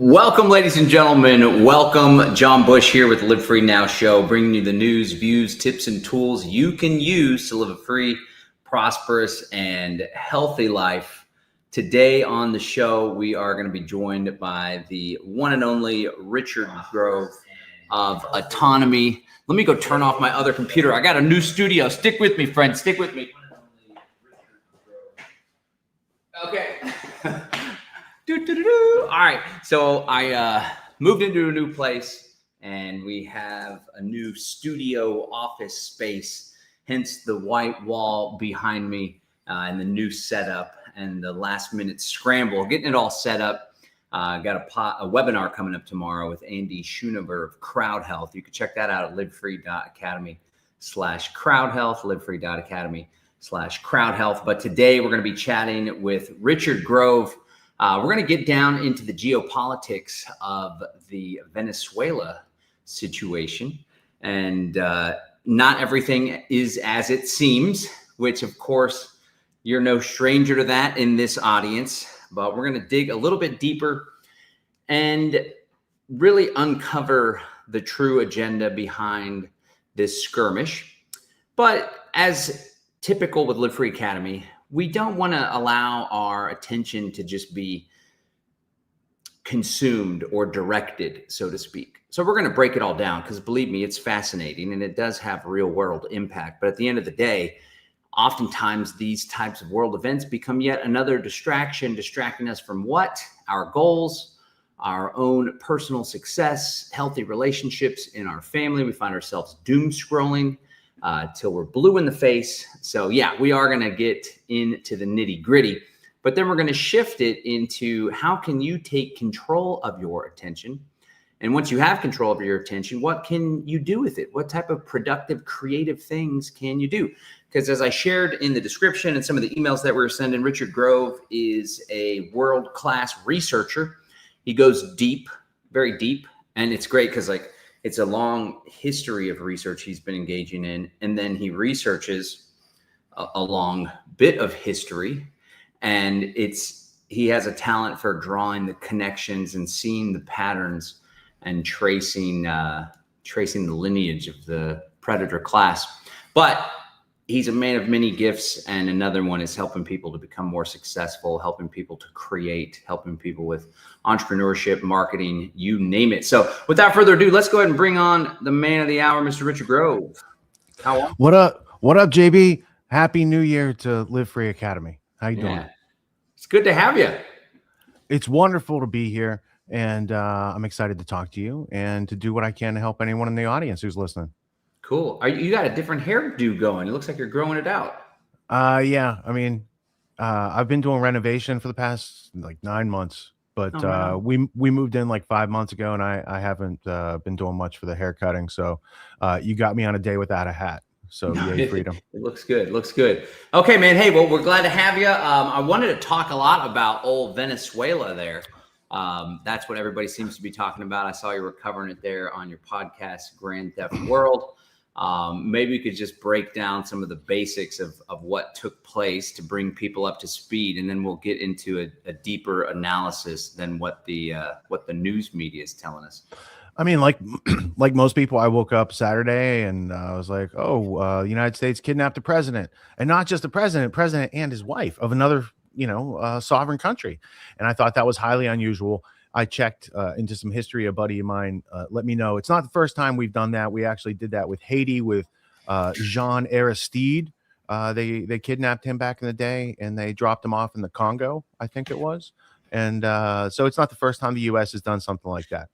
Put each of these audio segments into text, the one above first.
Welcome, ladies and gentlemen. Welcome. John Bush here with the Live Free Now show, bringing you the news, views, tips, and tools you can use to live a free, prosperous, and healthy life. Today on the show, we are going to be joined by the one and only Richard Grove of Autonomy. Let me go turn off my other computer. I got a new studio. Stick with me, friends. Stick with me. Okay. All right, so I moved into a new place, and we have a new studio office space, hence the white wall behind me and the new setup and the last minute scramble, getting it all set up. Got a webinar coming up tomorrow with Andy Schoonover of Crowd Health. You can check that out at livefree.academy/crowdhealth, livefree.academy/crowdhealth. But today we're going to be chatting with Richard Grove. We're going to get down into the geopolitics of the Venezuela situation. And not everything is as it seems, which, of course, you're no stranger to that in this audience. But we're going to dig a little bit deeper and really uncover the true agenda behind this skirmish. But as typical with Live Free Academy, we don't want to allow our attention to just be consumed or directed, so to speak. So we're going to break it all down because, believe me, it's fascinating and it does have real world impact. But at the end of the day, oftentimes these types of world events become yet another distraction, distracting us from what? Our goals, our own personal success, healthy relationships in our family. We find ourselves doom scrolling till we're blue in the face. So yeah, we are going to get into the nitty gritty, but then we're going to shift it into how can you take control of your attention? And once you have control of your attention, what can you do with it? What type of productive, creative things can you do? Because as I shared in the description and some of the emails that we were sending, Richard Grove is a world-class researcher. He goes deep, very deep. And it's great because it's a long history of research he's been engaging in. And then he researches a long bit of history. And he has a talent for drawing the connections and seeing the patterns and tracing the lineage of the predator class. But he's a man of many gifts. And another one is helping people to become more successful, helping people to create, helping people with entrepreneurship, marketing, you name it. So without further ado, let's go ahead and bring on the man of the hour, Mr. Richard Grove. How are you? What up, JB? Happy New Year to Live Free Academy. How you doing? It's good to have you. It's wonderful to be here, and I'm excited to talk to you and to do what I can to help anyone in the audience who's listening. Cool. You got a different hairdo going. It looks like you're growing it out. Yeah. I mean, I've been doing renovation for the past 9 months, but wow. we moved in 5 months ago, and I haven't been doing much for the hair cutting. So you got me on a day without a hat. So yay, freedom. It looks good. Looks good. Okay, man. Hey, well, we're glad to have you. I wanted to talk a lot about old Venezuela there. That's what everybody seems to be talking about. I saw you were covering it there on your podcast, Grand Theft World. Maybe we could just break down some of the basics of what took place to bring people up to speed, and then we'll get into a deeper analysis than what the news media is telling us. I mean, like most people, I woke up Saturday and I was like, the United States kidnapped the president, and not just the president and his wife of another, sovereign country. And I thought that was highly unusual. I checked into some history. A buddy of mine let me know it's not the first time we've done that. We actually did that with Haiti with Jean Aristide. They kidnapped him back in the day and they dropped him off in the Congo, I think it was. And so it's not the first time the U.S. has done something like that.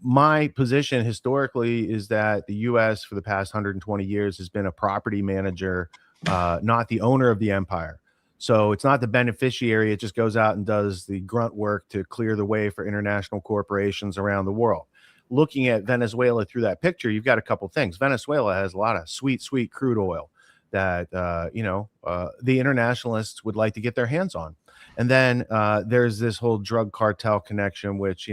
My position historically is that the U.S. for the past 120 years has been a property manager, not the owner of the empire. So it's not the beneficiary. It just goes out and does the grunt work to clear the way for international corporations around the world. Looking at Venezuela through that picture, you've got a couple things. Venezuela has a lot of sweet crude oil that, the internationalists would like to get their hands on. And then there's this whole drug cartel connection, which,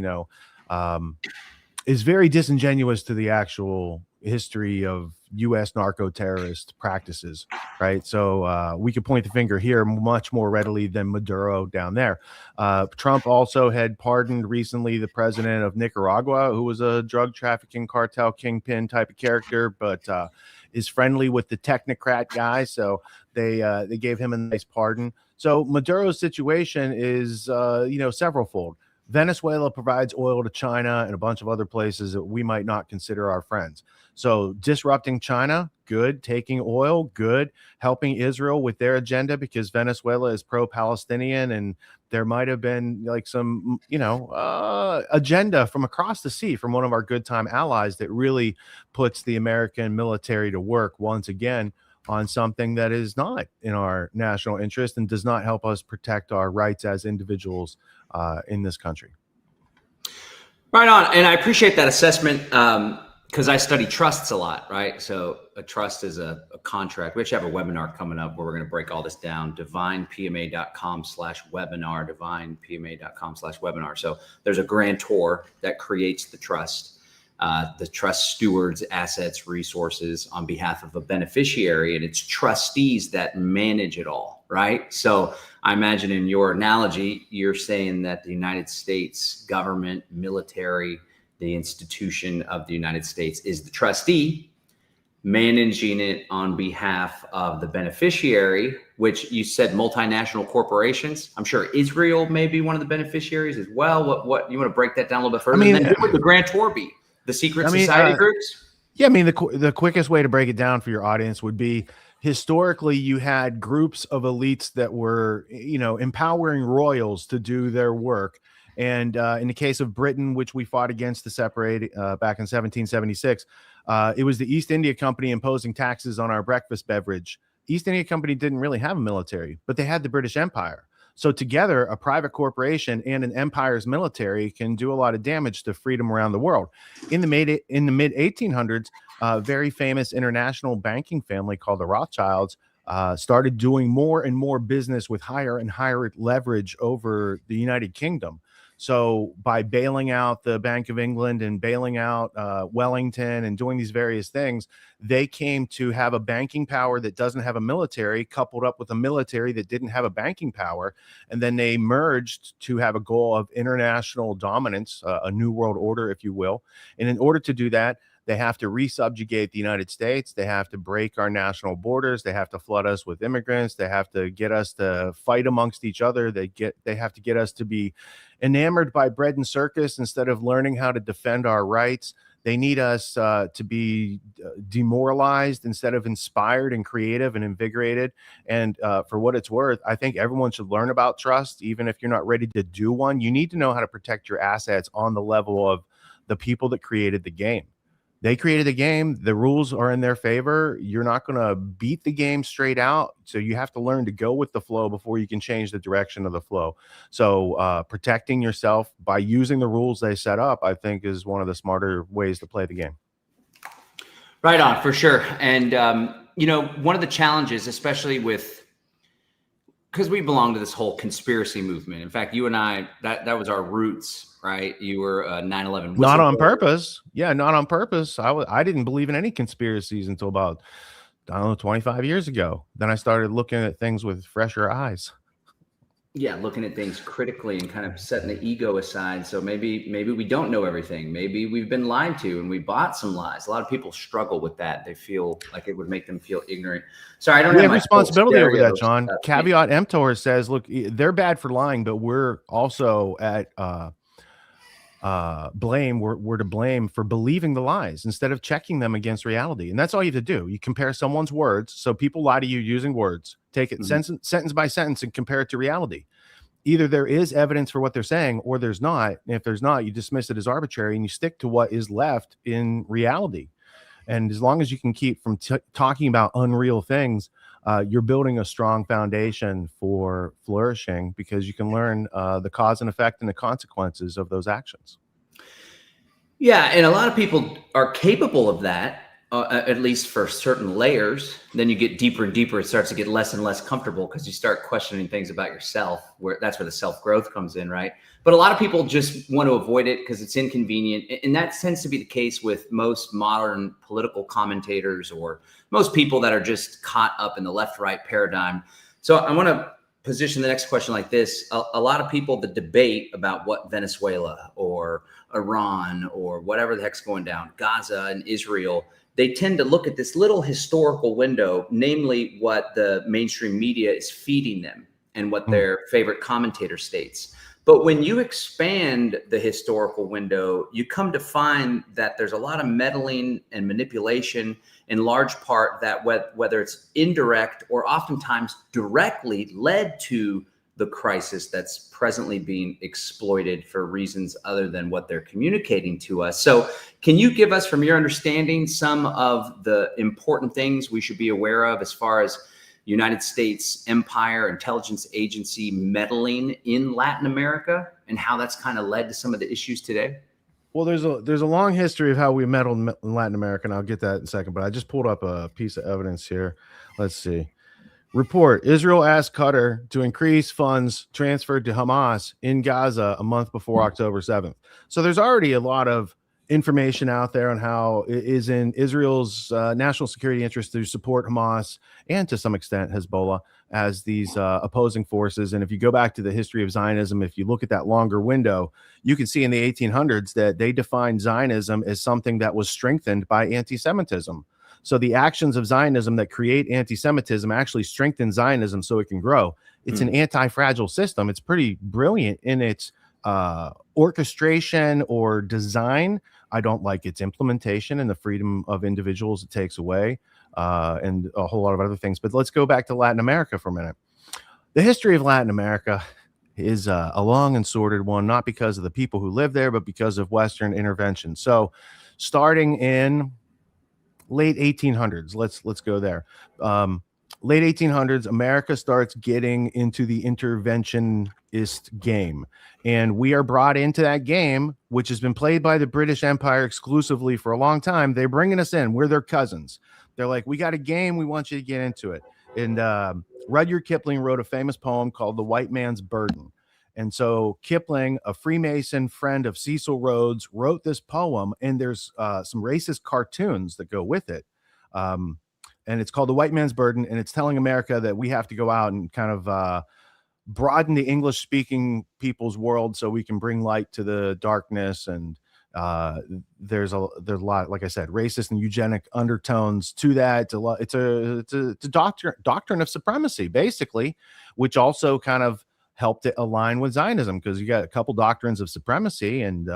is very disingenuous to the actual history of U.S. narco terrorist practices, right? So we could point the finger here much more readily than Maduro down there. Trump also had pardoned recently the president of Nicaragua, who was a drug trafficking cartel kingpin type of character, but is friendly with the technocrat guy. So they gave him a nice pardon. So Maduro's situation is, severalfold. Venezuela provides oil to China and a bunch of other places that we might not consider our friends. So disrupting China, good. Taking oil, good. Helping Israel with their agenda because Venezuela is pro-Palestinian, and there might have been like some, agenda from across the sea from one of our good time allies that really puts the American military to work once again on something that is not in our national interest and does not help us protect our rights as individuals in this country. Right on. And I appreciate that assessment because I study trusts a lot, right? So a trust is a contract. We actually have a webinar coming up where we're going to break all this down. divinepma.com/webinar, divinepma.com/webinar. So there's a grantor that creates the trust. The trust stewards assets, resources on behalf of a beneficiary, and it's trustees that manage it all, right? So I imagine in your analogy, you're saying that the United States government, military, the institution of the United States is the trustee, managing it on behalf of the beneficiary, which you said multinational corporations. I'm sure Israel may be one of the beneficiaries as well. What you want to break that down a little bit further? I mean, and then who would the grantor be? The secret society groups? Yeah, I mean, the quickest way to break it down for your audience would be historically you had groups of elites that were, empowering royals to do their work. And in the case of Britain, which we fought against to separate back in 1776, it was the East India Company imposing taxes on our breakfast beverage. East India Company didn't really have a military, but they had the British Empire. So together, a private corporation and an empire's military can do a lot of damage to freedom around the world. In the mid 1800s, a very famous international banking family called the Rothschilds started doing more and more business with higher and higher leverage over the United Kingdom. So by bailing out the Bank of England and bailing out Wellington and doing these various things, they came to have a banking power that doesn't have a military, coupled up with a military that didn't have a banking power. And then they merged to have a goal of international dominance, a new world order, if you will. And in order to do that, they have to resubjugate the United States. They have to break our national borders. They have to flood us with immigrants. They have to get us to fight amongst each other. They have to get us to be enamored by bread and circus instead of learning how to defend our rights. They need us to be demoralized instead of inspired and creative and invigorated. And for what it's worth, I think everyone should learn about trust, even if you're not ready to do one. You need to know how to protect your assets on the level of the people that created the game. They created the game. The rules are in their favor. You're not going to beat the game straight out. So you have to learn to go with the flow before you can change the direction of the flow. So protecting yourself by using the rules they set up, I think, is one of the smarter ways to play the game. Right on, for sure. And, one of the challenges, especially because we belong to this whole conspiracy movement. In fact, you and I, that was our roots. Right. You were 9/11. Not on purpose. Yeah, not on purpose. I didn't believe in any conspiracies until about, 25 years ago. Then I started looking at things with fresher eyes. Yeah, looking at things critically and kind of setting the ego aside. So maybe we don't know everything. Maybe we've been lied to and we bought some lies. A lot of people struggle with that. They feel like it would make them feel ignorant. Sorry, I don't have responsibility over that, John. Caveat emptor says, look, they're bad for lying, but we're also at blame. We're to blame for believing the lies instead of checking them against reality. And that's all you have to do. You compare someone's words. So people lie to you using words, take it sentence by sentence and compare it to reality. Either there is evidence for what they're saying or there's not. And if there's not, you dismiss it as arbitrary and you stick to what is left in reality. And as long as you can keep from talking about unreal things, you're building a strong foundation for flourishing because you can learn the cause and effect and the consequences of those actions. Yeah. And a lot of people are capable of that. At least for certain layers. Then you get deeper and deeper. It starts to get less and less comfortable because you start questioning things about yourself. Where that's where the self growth comes in, right? But a lot of people just want to avoid it because it's inconvenient, and that tends to be the case with most modern political commentators or most people that are just caught up in the left-right paradigm. So I want to position the next question like this. A lot of people that debate about what Venezuela or Iran or whatever the heck's going down, Gaza and Israel, they tend to look at this little historical window, namely what the mainstream media is feeding them and what their favorite commentator states. But when you expand the historical window, you come to find that there's a lot of meddling and manipulation, in large part that whether it's indirect or oftentimes directly led to the crisis that's presently being exploited for reasons other than what they're communicating to us. So can you give us, from your understanding, some of the important things we should be aware of as far as United States empire, intelligence agency meddling in Latin America and how that's kind of led to some of the issues today? Well, there's a long history of how we meddled in Latin America, and I'll get that in a second, but I just pulled up a piece of evidence here. Let's see. Report: Israel asked Qatar to increase funds transferred to Hamas in Gaza a month before October 7th. So there's already a lot of information out there on how it is in Israel's national security interest to support Hamas and to some extent Hezbollah as these opposing forces. And if you go back to the history of Zionism, if you look at that longer window, you can see in the 1800s that they defined Zionism as something that was strengthened by anti-Semitism. So the actions of Zionism that create anti-Semitism actually strengthen Zionism so it can grow. It's an anti-fragile system. It's pretty brilliant in its orchestration or design. I don't like its implementation and the freedom of individuals it takes away, and a whole lot of other things. But let's go back to Latin America for a minute. The history of Latin America is a long and sordid one, not because of the people who live there, but because of Western intervention. So starting in late 1800s, let's go there. Late 1800s, America starts getting into the interventionist game. And we are brought into that game, which has been played by the British Empire exclusively for a long time. They're bringing us in. We're their cousins. They're like, we got a game. We want you to get into it. And Rudyard Kipling wrote a famous poem called The White Man's Burden. And so Kipling, a Freemason friend of Cecil Rhodes, wrote this poem, and there's some racist cartoons that go with it. And it's called The White Man's Burden, and it's telling America that we have to go out and kind of broaden the English-speaking people's world so we can bring light to the darkness. And there's a lot, like I said, racist and eugenic undertones to that. It's a doctrine of supremacy, basically, which also kind of helped it align with Zionism, because you got a couple doctrines of supremacy and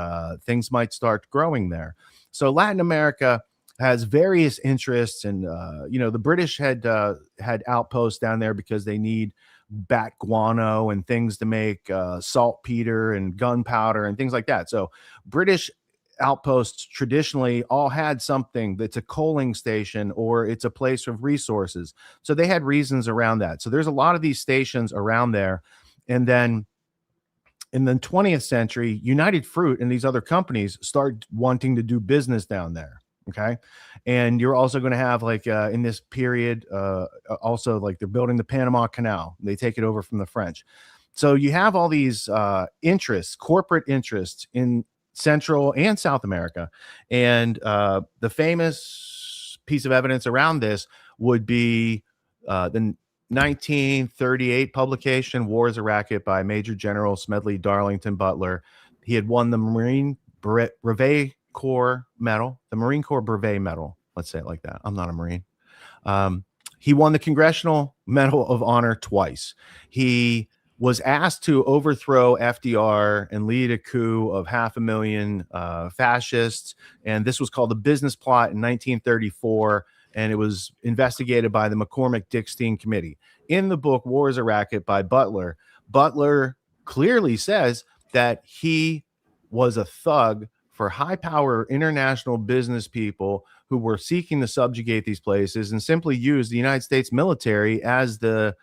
things might start growing there. So Latin America has various interests, and the British had outposts down there because they need bat guano and things to make saltpeter and gunpowder and things like that. So British outposts traditionally all had something that's a coaling station or it's a place of resources. So they had reasons around that. So there's a lot of these stations around there. And then in the 20th century, United Fruit and these other companies start wanting to do business down there. Okay. And you're also going to have in this period, also like they're building the Panama Canal. They take it over from the French. So you have all these interests, corporate interests in Central and South America. And the famous piece of evidence around this would be the 1938 publication, War is a Racket, by Major General Smedley Darlington Butler. He had won the Marine Brevet Corps medal, the Marine Corps Brevet medal. Let's say it like that. I'm not a Marine. He won the Congressional Medal of Honor twice. He was asked to overthrow FDR and lead a coup of 500,000 fascists. And this was called the Business Plot in 1934. And it was investigated by the McCormick-Dickstein Committee. In the book, War is a Racket by Butler, Butler clearly says that he was a thug for high-power international business people who were seeking to subjugate these places and simply used the United States military as the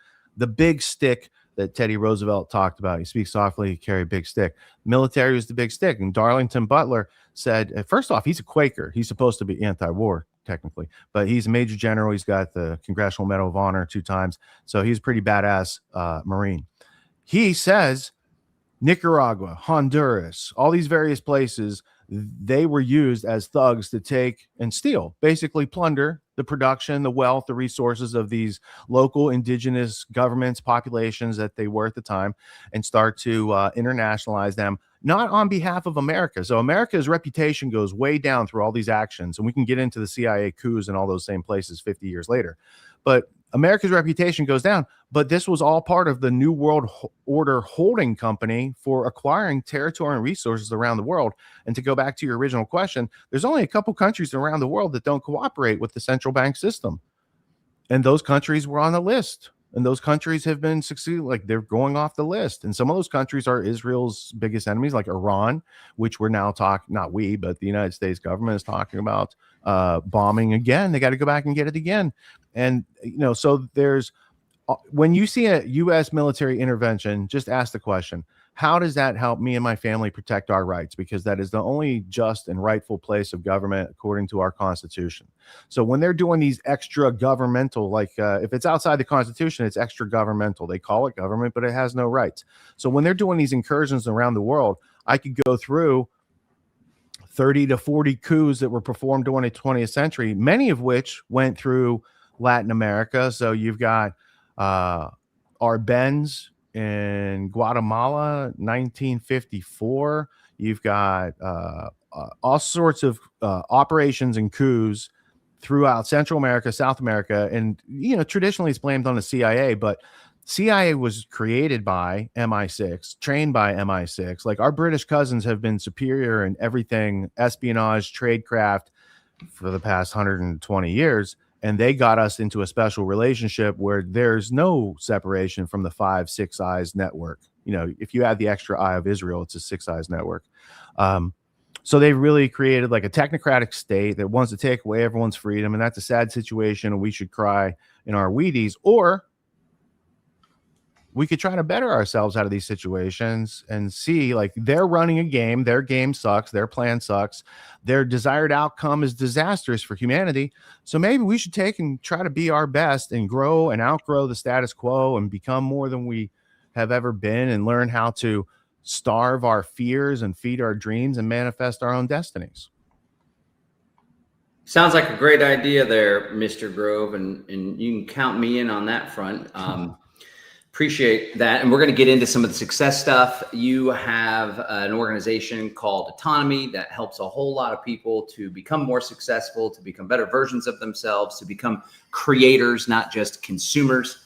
big stick that Teddy Roosevelt talked about. You speak softly, you carry a big stick. Military was the big stick. And Darlington Butler said, first off, he's a Quaker. He's supposed to be anti-war. technically, but he's a major general. He's got the Congressional Medal of Honor 2 times. So he's a pretty badass Marine. He says Nicaragua, Honduras, all these various places, they were used as thugs to take and steal, basically plunder the production, the wealth, the resources of these local indigenous governments, populations that they were at the time, and start to internationalize them, not on behalf of America. So America's reputation goes way down through all these actions, and we can get into the CIA coups and all those same places 50 years later. But America's reputation goes down, but this was all part of the New World Order holding company for acquiring territory and resources around the world. And to go back to your original question, there's only a couple countries around the world that don't cooperate with the central bank system. And those countries were on the list. And those countries have been succeeding, like they're going off the list. And some of those countries are Israel's biggest enemies, like Iran, which we're now talking, not we, but the United States government is talking about bombing again. They got to go back and get it again. And, so there's, when you see a U.S. military intervention, just ask the question, how does that help me and my family protect our rights? Because that is the only just and rightful place of government according to our Constitution. So when they're doing these extra governmental, like if it's outside the Constitution, it's extra governmental. They call it government, but it has no rights. So when they're doing these incursions around the world, I could go through 30 to 40 coups that were performed during the 20th century, many of which went through Latin America. So you've got Arbenz in Guatemala, 1954. You've got all sorts of operations and coups throughout Central America, South America. And, traditionally it's blamed on the CIA, but CIA was created by MI6, trained by MI6. Like our British cousins have been superior in everything, espionage, tradecraft for the past 120 years. And they got us into a special relationship where there's no separation from the 5 6 Eyes network. If you add the extra eye of Israel, it's a 6 Eyes network. So they've really created like a technocratic state that wants to take away everyone's freedom. And that's a sad situation. And we should cry in our Wheaties, or we could try to better ourselves out of these situations and see, like, they're running a game. Their game sucks. Their plan sucks. Their desired outcome is disastrous for humanity. So maybe we should take and try to be our best and grow and outgrow the status quo and become more than we have ever been, and learn how to starve our fears and feed our dreams and manifest our own destinies. Sounds like a great idea there, Mr. Grove. And you can count me in on that front. Appreciate that. And we're going to get into some of the success stuff. You have an organization called Autonomy that helps a whole lot of people to become more successful, to become better versions of themselves, to become creators, not just consumers.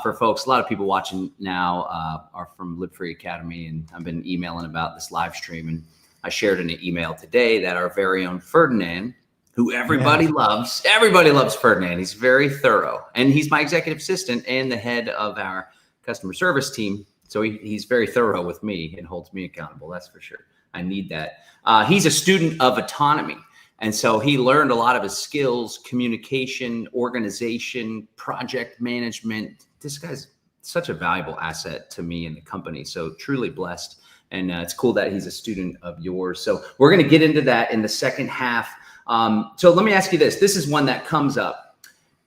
For folks, a lot of people watching now are from Live Free Academy, and I've been emailing about this live stream. And I shared in an email today that our very own Ferdinand, who everybody loves Ferdinand. He's very thorough, and he's my executive assistant and the head of our customer service team. So he's very thorough with me and holds me accountable. That's for sure. I need that. He's a student of autonomy. And so he learned a lot of his skills, communication, organization, project management. This guy's such a valuable asset to me and the company. So truly blessed. And it's cool that he's a student of yours. So we're going to get into that in the second half. So let me ask you this. This is one that comes up.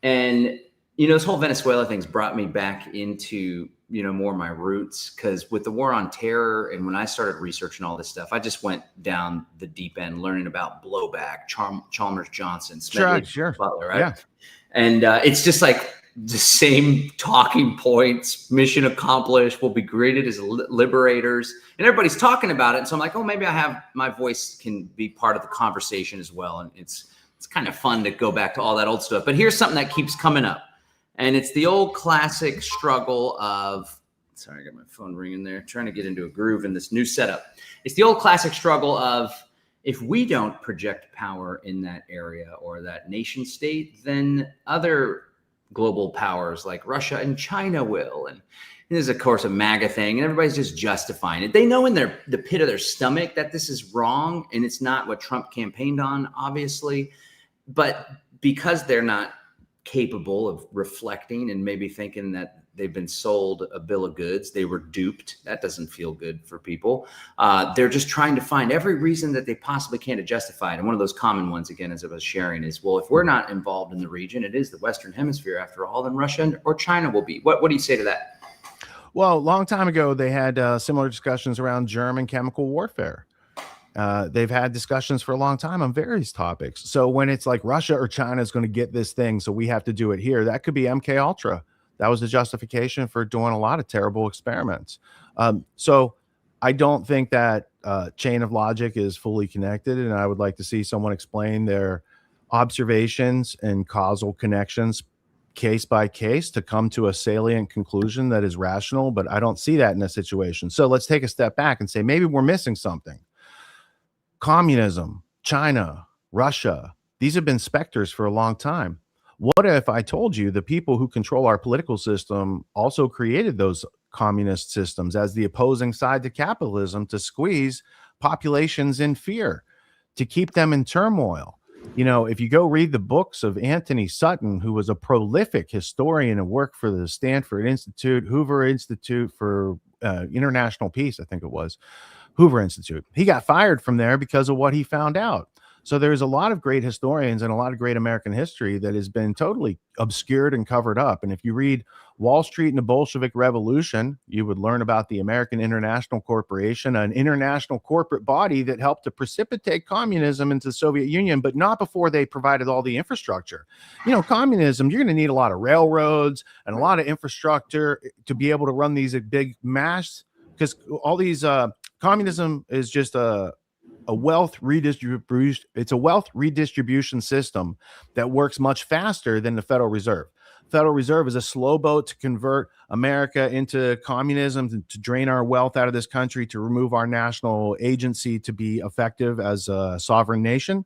And this whole Venezuela thing's brought me back into, more my roots, because with the war on terror and when I started researching all this stuff, I just went down the deep end learning about blowback, Chalmers Johnson, Sure. Butler, right? Yeah. And it's just like the same talking points, mission accomplished, we'll be greeted as liberators, and everybody's talking about it. And so I'm like, oh, maybe my voice can be part of the conversation as well. And it's kind of fun to go back to all that old stuff. But here's something that keeps coming up. And it's the old classic struggle of, sorry, I got my phone ringing there, trying to get into a groove in this new setup. It's the old classic struggle of, if we don't project power in that area or that nation state, then other global powers like Russia and China will. And this is, of course, a MAGA thing, and everybody's just justifying it. They know in the pit of their stomach that this is wrong, and it's not what Trump campaigned on, obviously. But because they're not capable of reflecting and maybe thinking that They've been sold a bill of goods. They were duped. That doesn't feel good for people. They're just trying to find every reason that they possibly can to justify it. And one of those common ones, again, as I was sharing, is, well, if we're not involved in the region, it is the Western Hemisphere after all, then Russia or China will be. What do you say to that? Well, a long time ago, they had similar discussions around German chemical warfare. They've had discussions for a long time on various topics. So when it's like Russia or China is going to get this thing, so we have to do it here, that could be MK Ultra. That was the justification for doing a lot of terrible experiments. So I don't think that chain of logic is fully connected, and I would like to see someone explain their observations and causal connections case by case to come to a salient conclusion that is rational, but I don't see that in this situation. So let's take a step back and say maybe we're missing something. Communism, China, Russia, these have been specters for a long time. What if I told you the people who control our political system also created those communist systems as the opposing side to capitalism to squeeze populations in fear, to keep them in turmoil? You know, if you go read the books of Anthony Sutton, who was a prolific historian and worked for the Stanford Institute, Hoover Institute for International Peace, I think it was, Hoover Institute. He got fired from there because of what he found out. So there's a lot of great historians and a lot of great American history that has been totally obscured and covered up. And if you read Wall Street and the Bolshevik Revolution, you would learn about the American International Corporation, an international corporate body that helped to precipitate communism into the Soviet Union, but not before they provided all the infrastructure. You know, communism, you're going to need a lot of railroads and a lot of infrastructure to be able to run these big mass, because all these communism is just a wealth redistribution. It's a wealth redistribution system that works much faster than the Federal Reserve. Federal Reserve is a slow boat to convert America into communism, to drain our wealth out of this country, to remove our national agency to be effective as a sovereign nation.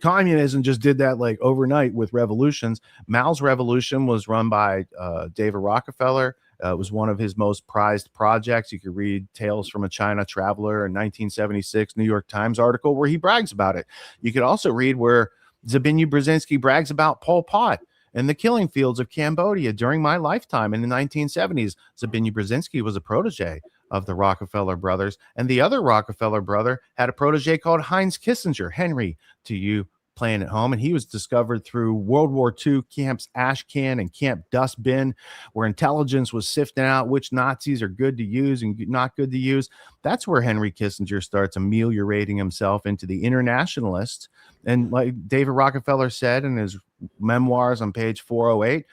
Communism just did that like overnight with revolutions. Mao's revolution was run by David Rockefeller. It was one of his most prized projects. You could read Tales from a China Traveler, a 1976 New York Times article where he brags about it. You could also read where Zbigniew Brzezinski brags about Pol Pot and the killing fields of Cambodia during my lifetime in the 1970s. Zbigniew Brzezinski was a protege of the Rockefeller brothers, and the other Rockefeller brother had a protege called Heinz Kissinger, Henry, to you playing at home, and he was discovered through World War II camps Ashcan and Camp Dustbin, where intelligence was sifting out which Nazis are good to use and not good to use. That's where Henry Kissinger starts ameliorating himself into the internationalist. And like David Rockefeller said in his memoirs on page 408,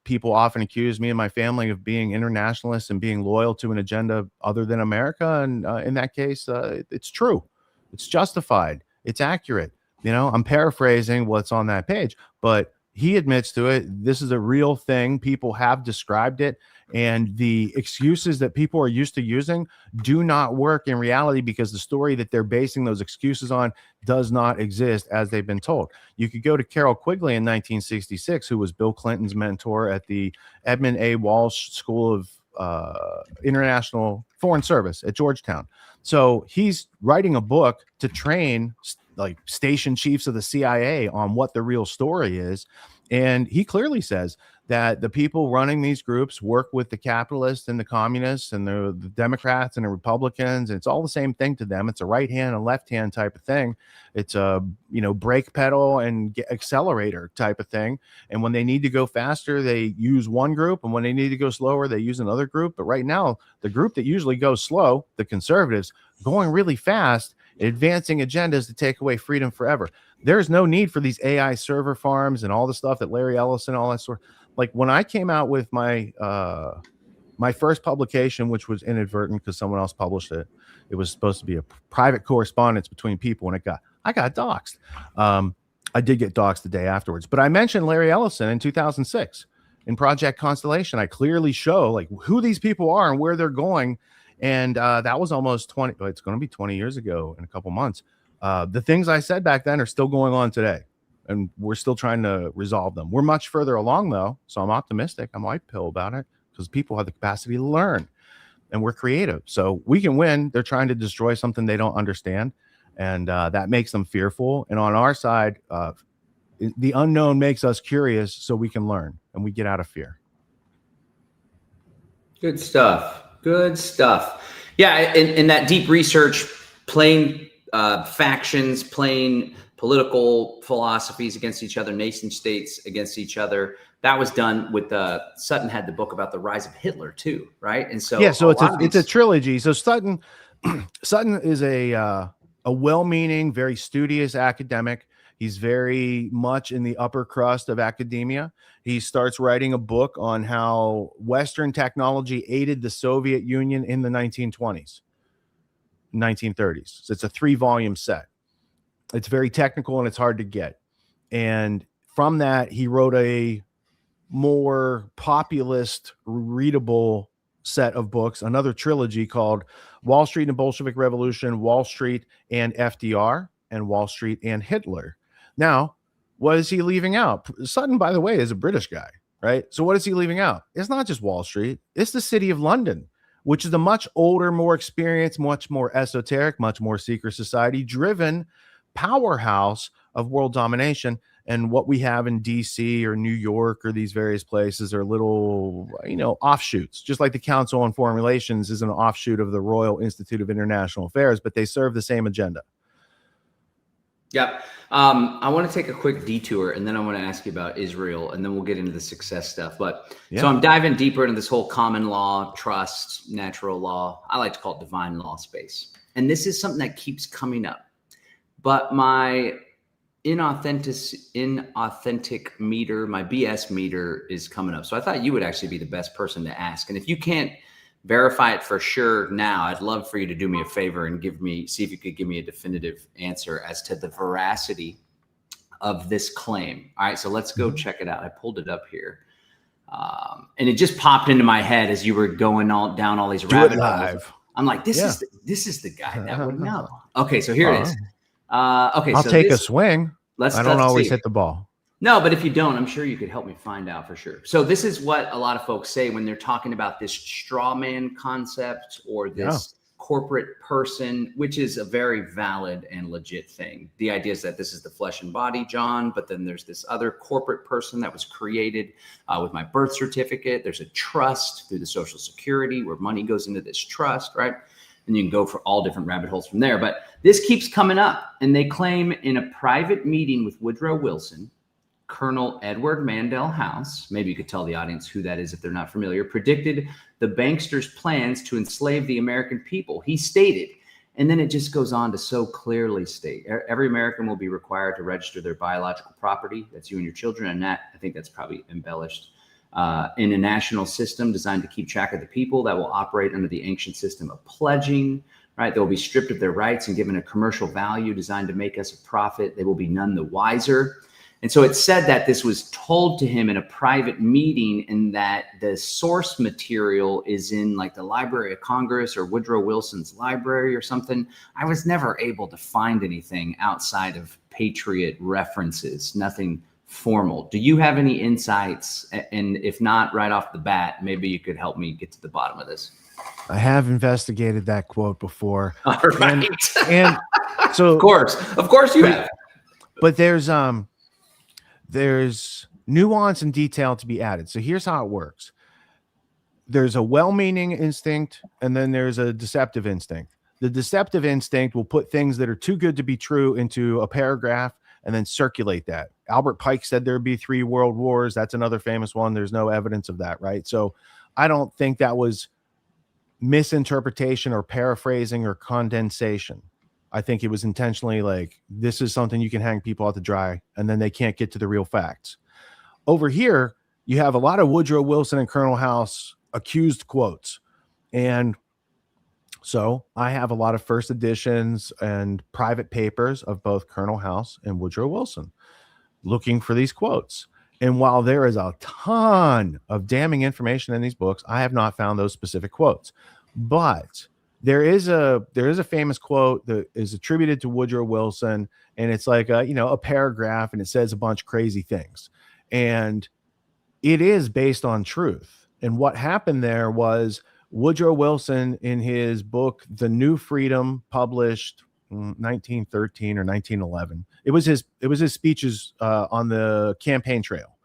people often accuse me and my family of being internationalists and being loyal to an agenda other than America. And in that case, it's true. It's justified. It's accurate. You know, I'm paraphrasing what's on that page, but he admits to it. This is a real thing. People have described it. And the excuses that people are used to using do not work in reality, because the story that they're basing those excuses on does not exist as they've been told. You could go to Carroll Quigley in 1966, who was Bill Clinton's mentor at the Edmund A. Walsh School of International Foreign Service at Georgetown. So he's writing a book to train like station chiefs of the CIA on what the real story is. And he clearly says that the people running these groups work with the capitalists and the communists and the Democrats and the Republicans. And it's all the same thing to them. It's a right hand and left hand type of thing. It's a, brake pedal and accelerator type of thing. And when they need to go faster, they use one group. And when they need to go slower, they use another group. But right now, the group that usually goes slow, the conservatives, going really fast, advancing agendas to take away freedom forever. There's no need for these AI server farms and all the stuff that Larry Ellison, all that sort. Like when I came out with my my first publication, which was inadvertent because someone else published it. It was supposed to be a private correspondence between people, and I got doxxed. I did get doxxed the day afterwards, but I mentioned Larry Ellison in 2006 in Project Constellation. I clearly show like who these people are and where they're going. And that was almost 20. It's going to be 20 years ago in a couple months. The things I said back then are still going on today, and we're still trying to resolve them. We're much further along, though, so I'm optimistic. I'm white pill about it because people have the capacity to learn, and we're creative, so we can win. They're trying to destroy something they don't understand, and that makes them fearful. And on our side, the unknown makes us curious, so we can learn and we get out of fear. Good stuff. Good stuff. Yeah, in that deep research, playing factions, playing political philosophies against each other, nation states against each other. That was done with Sutton had the book about the rise of Hitler too, right? And so Yeah, so lot of it's a these, trilogy. So Sutton Sutton is a well-meaning, very studious academic. He's very much in the upper crust of academia. He starts writing a book on how Western technology aided the Soviet Union in the 1920s, 1930s. So it's a 3-volume set. It's very technical and it's hard to get. And from that, he wrote a more populist, readable set of books, another trilogy called Wall Street and the Bolshevik Revolution, Wall Street and FDR, and Wall Street and Hitler. Now, what is he leaving out? Sutton, by the way, is a British guy, right? So what is he leaving out? It's not just Wall Street. It's the city of London, which is a much older, more experienced, much more esoteric, much more secret society driven powerhouse of world domination. And what we have in DC or New York or these various places are little, offshoots, just like the Council on Foreign Relations is an offshoot of the Royal Institute of International Affairs, but they serve the same agenda. Yep. I want to take a quick detour and then I want to ask you about Israel and then we'll get into the success stuff. But so I'm diving deeper into this whole common law, trust, natural law. I like to call it divine law space. And this is something that keeps coming up. But my inauthentic meter, my BS meter is coming up. So I thought you would actually be the best person to ask. And if you can't verify it for sure now, I'd love for you to do me a favor and see if you could give me a definitive answer as to the veracity of this claim. All right, so let's go check it out. I pulled it up here. And it just popped into my head as you were going down all these rabbit holes. I'm like, this is the guy that would know. Okay, so here it is. Okay, I'll take a swing. I don't always hit the ball. No, but if you don't, I'm sure you could help me find out for sure. So this is what a lot of folks say when they're talking about this straw man concept or this corporate person, which is a very valid and legit thing. The idea is that this is the flesh and body, John, but then there's this other corporate person that was created with my birth certificate. There's a trust through the Social Security where money goes into this trust, right? And you can go for all different rabbit holes from there. But this keeps coming up. And they claim in a private meeting with Woodrow Wilson, Colonel Edward Mandell House, maybe you could tell the audience who that is if they're not familiar, predicted the banksters' plans to enslave the American people. He stated, and then it just goes on to so clearly state, every American will be required to register their biological property. That's you and your children. And that, I think that's probably embellished. In a national system designed to keep track of the people that will operate under the ancient system of pledging, right? They will be stripped of their rights and given a commercial value designed to make us a profit. They will be none the wiser. And so it said that this was told to him in a private meeting and that the source material is in like the Library of Congress or Woodrow Wilson's library or something. I was never able to find anything outside of Patriot references, nothing formal. Do you have any insights? And if not, right off the bat, maybe you could help me get to the bottom of this. I have investigated that quote before. All right. And so of course you have. But there's nuance and detail to be added. So here's how it works. There's a well-meaning instinct and then there's a deceptive instinct. The deceptive instinct will put things that are too good to be true into a paragraph and then circulate that. Albert Pike said there'd be 3 world wars. That's another famous one. There's no evidence of that, right? So I don't think that was misinterpretation or paraphrasing or condensation. I think it was intentionally like, this is something you can hang people out to dry and then they can't get to the real facts. Over here, you have a lot of Woodrow Wilson and Colonel House accused quotes. And so I have a lot of first editions and private papers of both Colonel House and Woodrow Wilson looking for these quotes. And while there is a ton of damning information in these books, I have not found those specific quotes. But there is a famous quote that is attributed to Woodrow Wilson, and it's like a paragraph, and it says a bunch of crazy things. And it is based on truth. And what happened there was Woodrow Wilson, in his book, The New Freedom, published 1913 or 1911. It was his speeches on the campaign trail.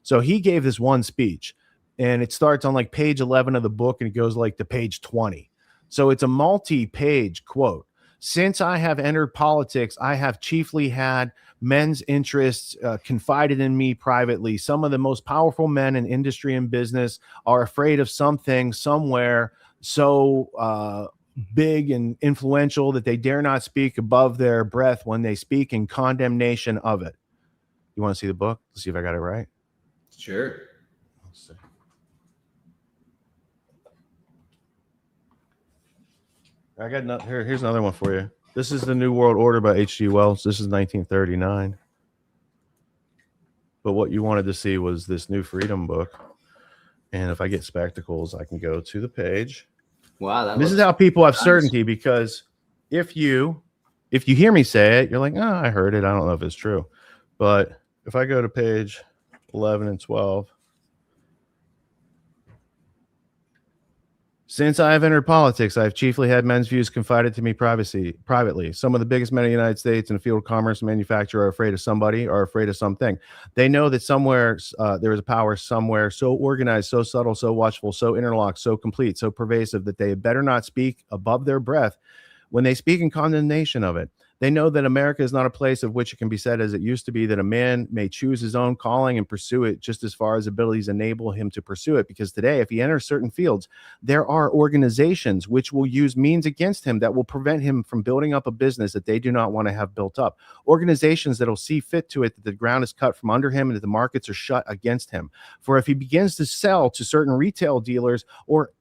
So he gave this one speech. and it starts on like page 11 of the book and it goes like to page 20. So it's a multi-page quote. Since I have entered politics, I have chiefly had men's interests confided in me privately. Some of the most powerful men in industry and business are afraid of something somewhere so big and influential that they dare not speak above their breath when they speak in condemnation of it. You want to see the book? Let's see if I got it right. Sure. Let's see. I got here's another one for you. This is The New World Order by H.G. Wells. This is 1939. But what you wanted to see was this New Freedom book. And if I get spectacles, I can go to the page. Wow, this is how people have certainty, because if you hear me say it, you're like, oh, I heard it. I don't know if it's true. But if I go to page 11 and 12, since I have entered politics, I have chiefly had men's views confided to me privately. Some of the biggest men in the United States in the field of commerce and manufacture are afraid of somebody, are afraid of something. They know that somewhere there is a power somewhere so organized, so subtle, so watchful, so interlocked, so complete, so pervasive that they had better not speak above their breath when they speak in condemnation of it. They know that America is not a place of which it can be said as it used to be, that a man may choose his own calling and pursue it just as far as abilities enable him to pursue it. Because today, if he enters certain fields, there are organizations which will use means against him that will prevent him from building up a business that they do not want to have built up. Organizations that will see fit to it that the ground is cut from under him and that the markets are shut against him. For if he begins to sell to certain retail dealers or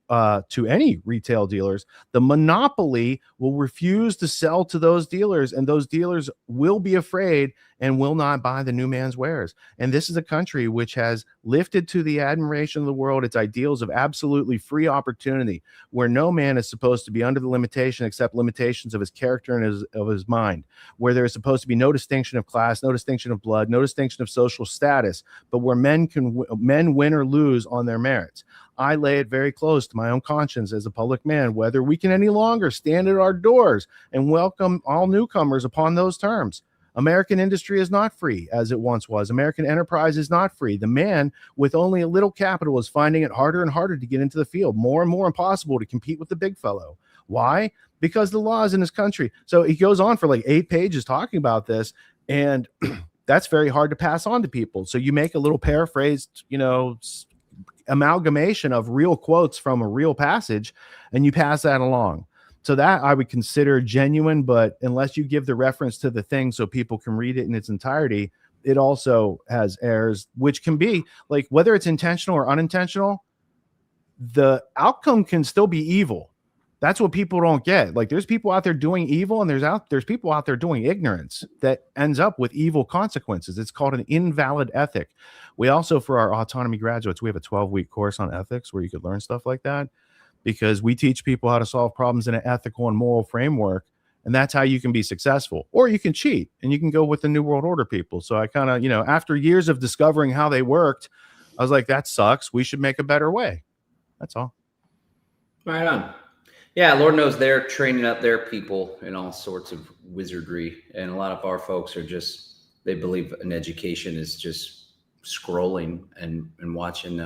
to any retail dealers, the monopoly will refuse to sell to those dealers, and those dealers will be afraid and will not buy the new man's wares. And this is a country which has lifted to the admiration of the world its ideals of absolutely free opportunity, where no man is supposed to be under the limitation except limitations of his character and of his mind, where there is supposed to be no distinction of class, no distinction of blood, no distinction of social status, but where men win or lose on their merits. I lay it very close to my own conscience as a public man whether we can any longer stand at our doors and welcome all newcomers upon those terms. American industry is not free as it once was. American enterprise is not free. The man with only a little capital is finding it harder and harder to get into the field, more and more impossible to compete with the big fellow. Why? Because the law is in his country. So he goes on for like 8 pages talking about this, and that's very hard to pass on to people. So you make a little paraphrased, amalgamation of real quotes from a real passage, and you pass that along. So that I would consider genuine, but unless you give the reference to the thing so people can read it in its entirety, it also has errors, which can be like, whether it's intentional or unintentional, the outcome can still be evil. That's what people don't get. Like, there's people out there doing evil, and there's people out there doing ignorance that ends up with evil consequences. It's called an invalid ethic. We also, for our autonomy graduates, we have a 12-week course on ethics where you could learn stuff like that, because we teach people how to solve problems in an ethical and moral framework. And that's how you can be successful. Or you can cheat and you can go with the New World Order people. So I kind of, after years of discovering how they worked, I was like, that sucks. We should make a better way. That's all. Right on. Yeah, Lord knows they're training up their people in all sorts of wizardry. And a lot of our folks are they believe an education is just scrolling and watching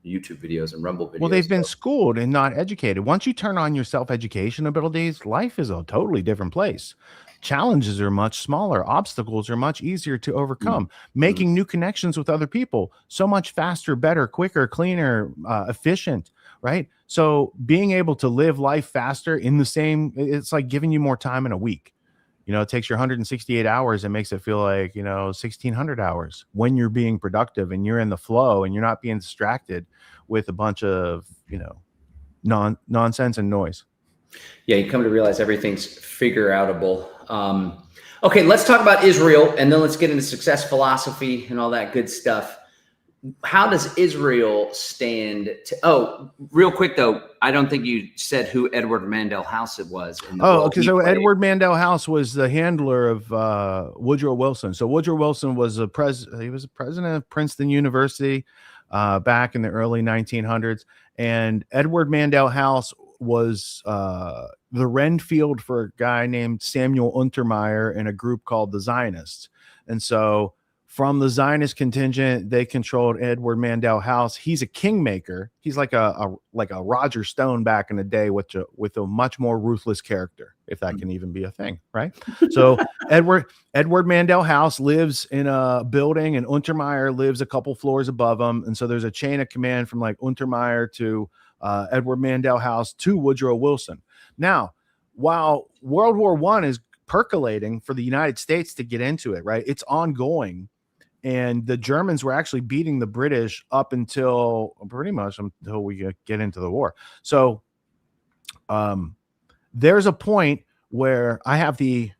YouTube videos and Rumble videos. Well, they've been schooled and not educated. Once you turn on your self-education abilities, life is a totally different place. Challenges are much smaller. Obstacles are much easier to overcome. Making new connections with other people, so much faster, better, quicker, cleaner, efficient, right? So being able to live life faster it's like giving you more time in a week. It takes your 168 hours and makes it feel like, 1,600 hours when you're being productive and you're in the flow and you're not being distracted with a bunch of, nonsense and noise. Yeah, you come to realize everything's figure-outable. Okay, let's talk about Israel, and then let's get into success philosophy and all that good stuff. How does Israel stand real quick though, I don't think you said who Edward Mandell House it was. Okay. So Edward Mandell House was the handler of Woodrow Wilson. So Woodrow Wilson was he was a president of Princeton University back in the early 1900s. And Edward Mandell House was the Renfield for a guy named Samuel Untermeyer in a group called the Zionists. And so from the Zionist contingent. They controlled Edward Mandel House. He's a kingmaker. He's like a Roger Stone back in the day with a much more ruthless character, if that can even be a thing, right? So Edward Mandel House lives in a building, and Untermeyer lives a couple floors above him. And so there's a chain of command from like Untermeyer to Edward Mandel House to Woodrow Wilson. Now, while World War I is percolating for the United States to get into it, right? It's ongoing. And the Germans were actually beating the British up until pretty much until we get into the war. So there's a point where I have the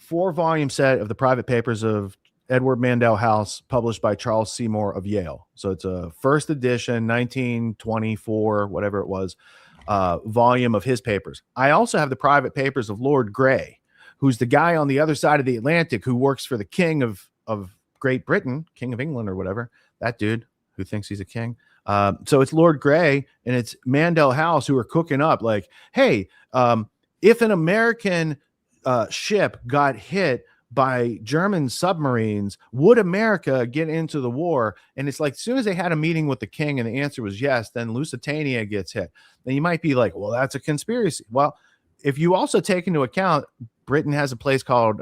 4-volume set of the private papers of Edward Mandel House published by Charles Seymour of Yale. So it's a first edition, 1924, whatever it was, volume of his papers. I also have the private papers of Lord Grey, who's the guy on the other side of the Atlantic who works for the king of Great Britain, King of England or whatever, that dude who thinks he's a king. So it's Lord Grey and it's Mandel House who are cooking up like, hey, if an American ship got hit by German submarines, would America get into the war? And it's like, as soon as they had a meeting with the king and the answer was yes, then Lusitania gets hit. Then you might be like, well, that's a conspiracy. Well, if you also take into account Britain has a place called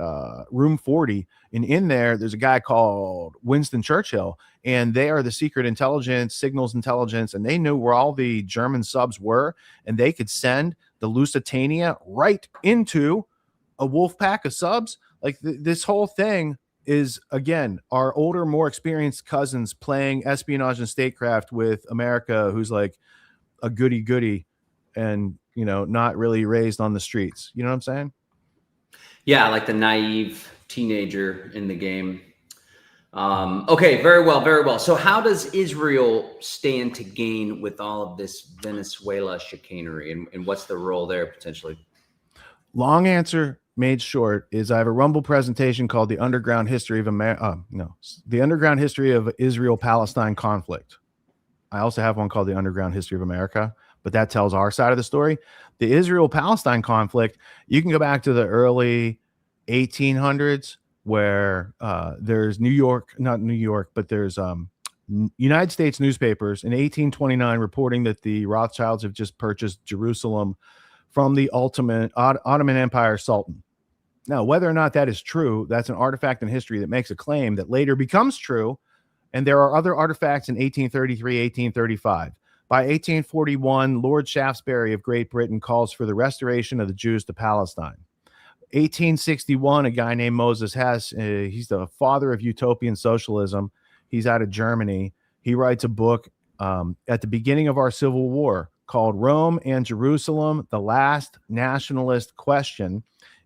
Room 40, and in there, there's a guy called Winston Churchill, and they are the secret intelligence, signals intelligence, and they knew where all the German subs were, and they could send the Lusitania right into a wolf pack of subs. Like this whole thing is, again, our older, more experienced cousins playing espionage and statecraft with America, who's like a goody-goody and, you know, not really raised on the streets. You know what I'm saying? Yeah, like the naive teenager in the game. Okay, very well, very well. So how does Israel stand to gain with all of this Venezuela chicanery, and what's the role there potentially? Long answer made short is I have a Rumble presentation called The Underground History of The Underground History of Israel-Palestine Conflict. I also have one called The Underground History of America, but that tells our side of the story. The Israel-Palestine conflict, you can go back to the early 1800s where there's there's United States newspapers in 1829 reporting that the Rothschilds have just purchased Jerusalem from the Ottoman Empire Sultan. Now, whether or not that is true, that's an artifact in history that makes a claim that later becomes true. And there are other artifacts in 1833, 1835. By 1841, Lord Shaftesbury of Great Britain calls for the restoration of the Jews to Palestine. 1861, a guy named Moses Hess, he's the father of utopian socialism. He's out of Germany. He writes a book at the beginning of our Civil War called Rome and Jerusalem, the Last Nationalist Question.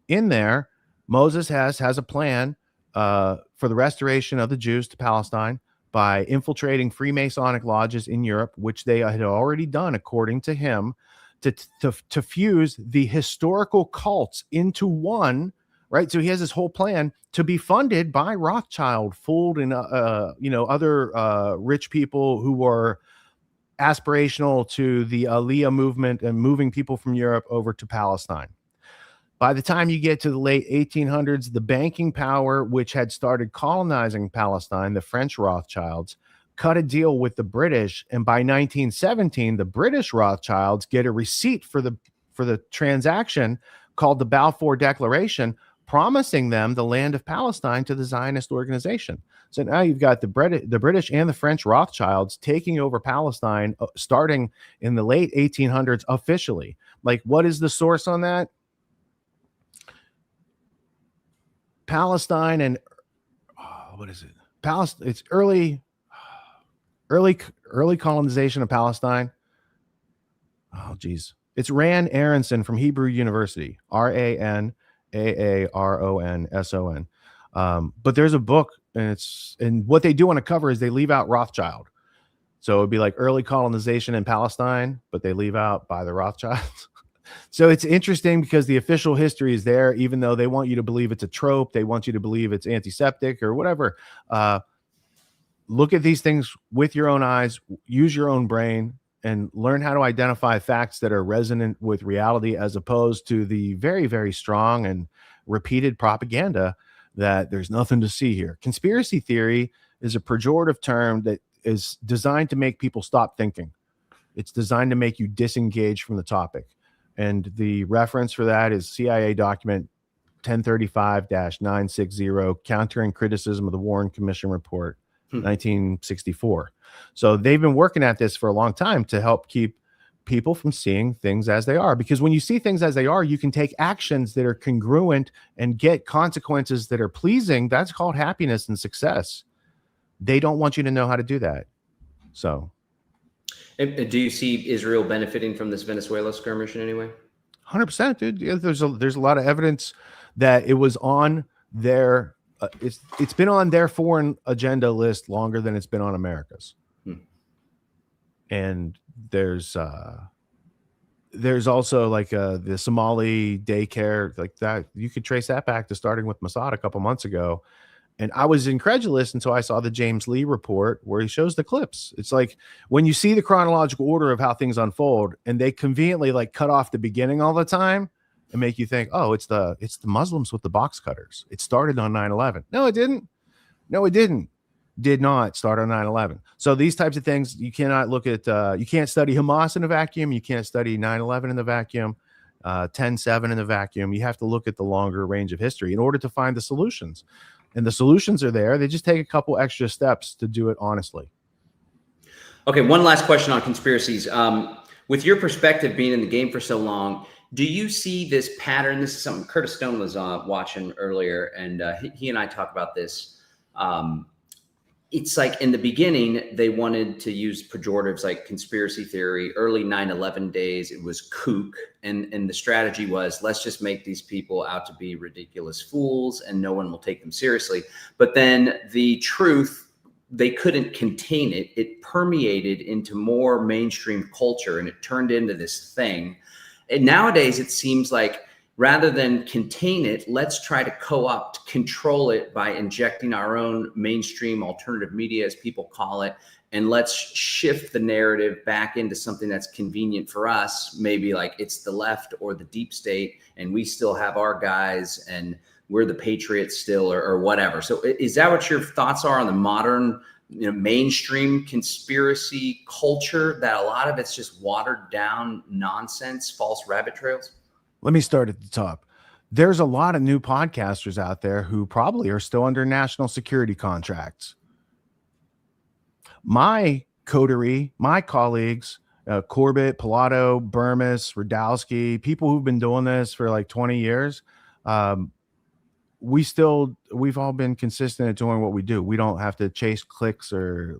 In there, Moses Hess has a plan for the restoration of the Jews to Palestine by infiltrating Freemasonic lodges in Europe, which they had already done, according to him, to fuse the historical cults into one, right? So he has this whole plan to be funded by Rothschild, Fuld, and other rich people who were aspirational to the Aliyah movement and moving people from Europe over to Palestine. By the time you get to the late 1800s, the banking power, which had started colonizing Palestine, the French Rothschilds, cut a deal with the British. And by 1917, the British Rothschilds get a receipt for the transaction called the Balfour Declaration, promising them the land of Palestine to the Zionist organization. So now you've got the British and the French Rothschilds taking over Palestine, starting in the late 1800s officially. Like, what is the source on that? Palestine and what is it? Palestine. It's early colonization of Palestine. Oh, geez. It's Rand Aronson from Hebrew University. RANAARONSON. But there's a book, and what they do on a cover is they leave out Rothschild. So it'd be like early colonization in Palestine, but they leave out by the Rothschilds. So it's interesting because the official history is there, even though they want you to believe it's a trope. They want you to believe it's antiseptic or whatever. Look at these things with your own eyes, use your own brain, and learn how to identify facts that are resonant with reality as opposed to the very, very strong and repeated propaganda that there's nothing to see here. Conspiracy theory is a pejorative term that is designed to make people stop thinking. It's designed to make you disengage from the topic. And the reference for that is CIA document 1035-960, Countering Criticism of the Warren Commission Report, 1964. So they've been working at this for a long time to help keep people from seeing things as they are. Because when you see things as they are, you can take actions that are congruent and get consequences that are pleasing. That's called happiness and success. They don't want you to know how to do that. So, do you see Israel benefiting from this Venezuela skirmish in any way? 100%, dude. Yeah, there's a lot of evidence that it was on their it's been on their foreign agenda list longer than it's been on America's. And there's also like the Somali daycare, like that. You could trace that back to starting with Mossad a couple months ago. And I was incredulous until I saw the James Lee report where he shows the clips. It's like when you see the chronological order of how things unfold and they conveniently like cut off the beginning all the time and make you think, oh, it's the Muslims with the box cutters. It started on 9/11. No, it didn't. No, it didn't. Did not start on 9/11. So these types of things, you cannot look at, you can't study Hamas in a vacuum. You can't study 9/11 in the vacuum, 10/7 in the vacuum. You have to look at the longer range of history in order to find the solutions. And the solutions are there. They just take a couple extra steps to do it honestly. Okay, one last question on conspiracies. With your perspective being in the game for so long, do you see this pattern? This is something Curtis Stone was watching earlier, and he and I talk about this. It's like in the beginning, they wanted to use pejoratives like conspiracy theory. Early 9/11 days, it was kook. And the strategy was, let's just make these people out to be ridiculous fools and no one will take them seriously. But then the truth, they couldn't contain it. It permeated into more mainstream culture and it turned into this thing. And nowadays, it seems like rather than contain it, let's try to co-opt, control it by injecting our own mainstream alternative media, as people call it, and let's shift the narrative back into something that's convenient for us. Maybe like it's the left or the deep state, and we still have our guys, and we're the patriots still, or whatever. So, is that what your thoughts are on the modern, mainstream conspiracy culture? That a lot of it's just watered down nonsense, false rabbit trails. Let me start at the top. There's a lot of new podcasters out there who probably are still under national security contracts. My coterie, my colleagues, Corbett, Pilato, Burmis, Radowski, people who've been doing this for like 20 years, we've all been consistent at doing what we do. We don't have to chase clicks or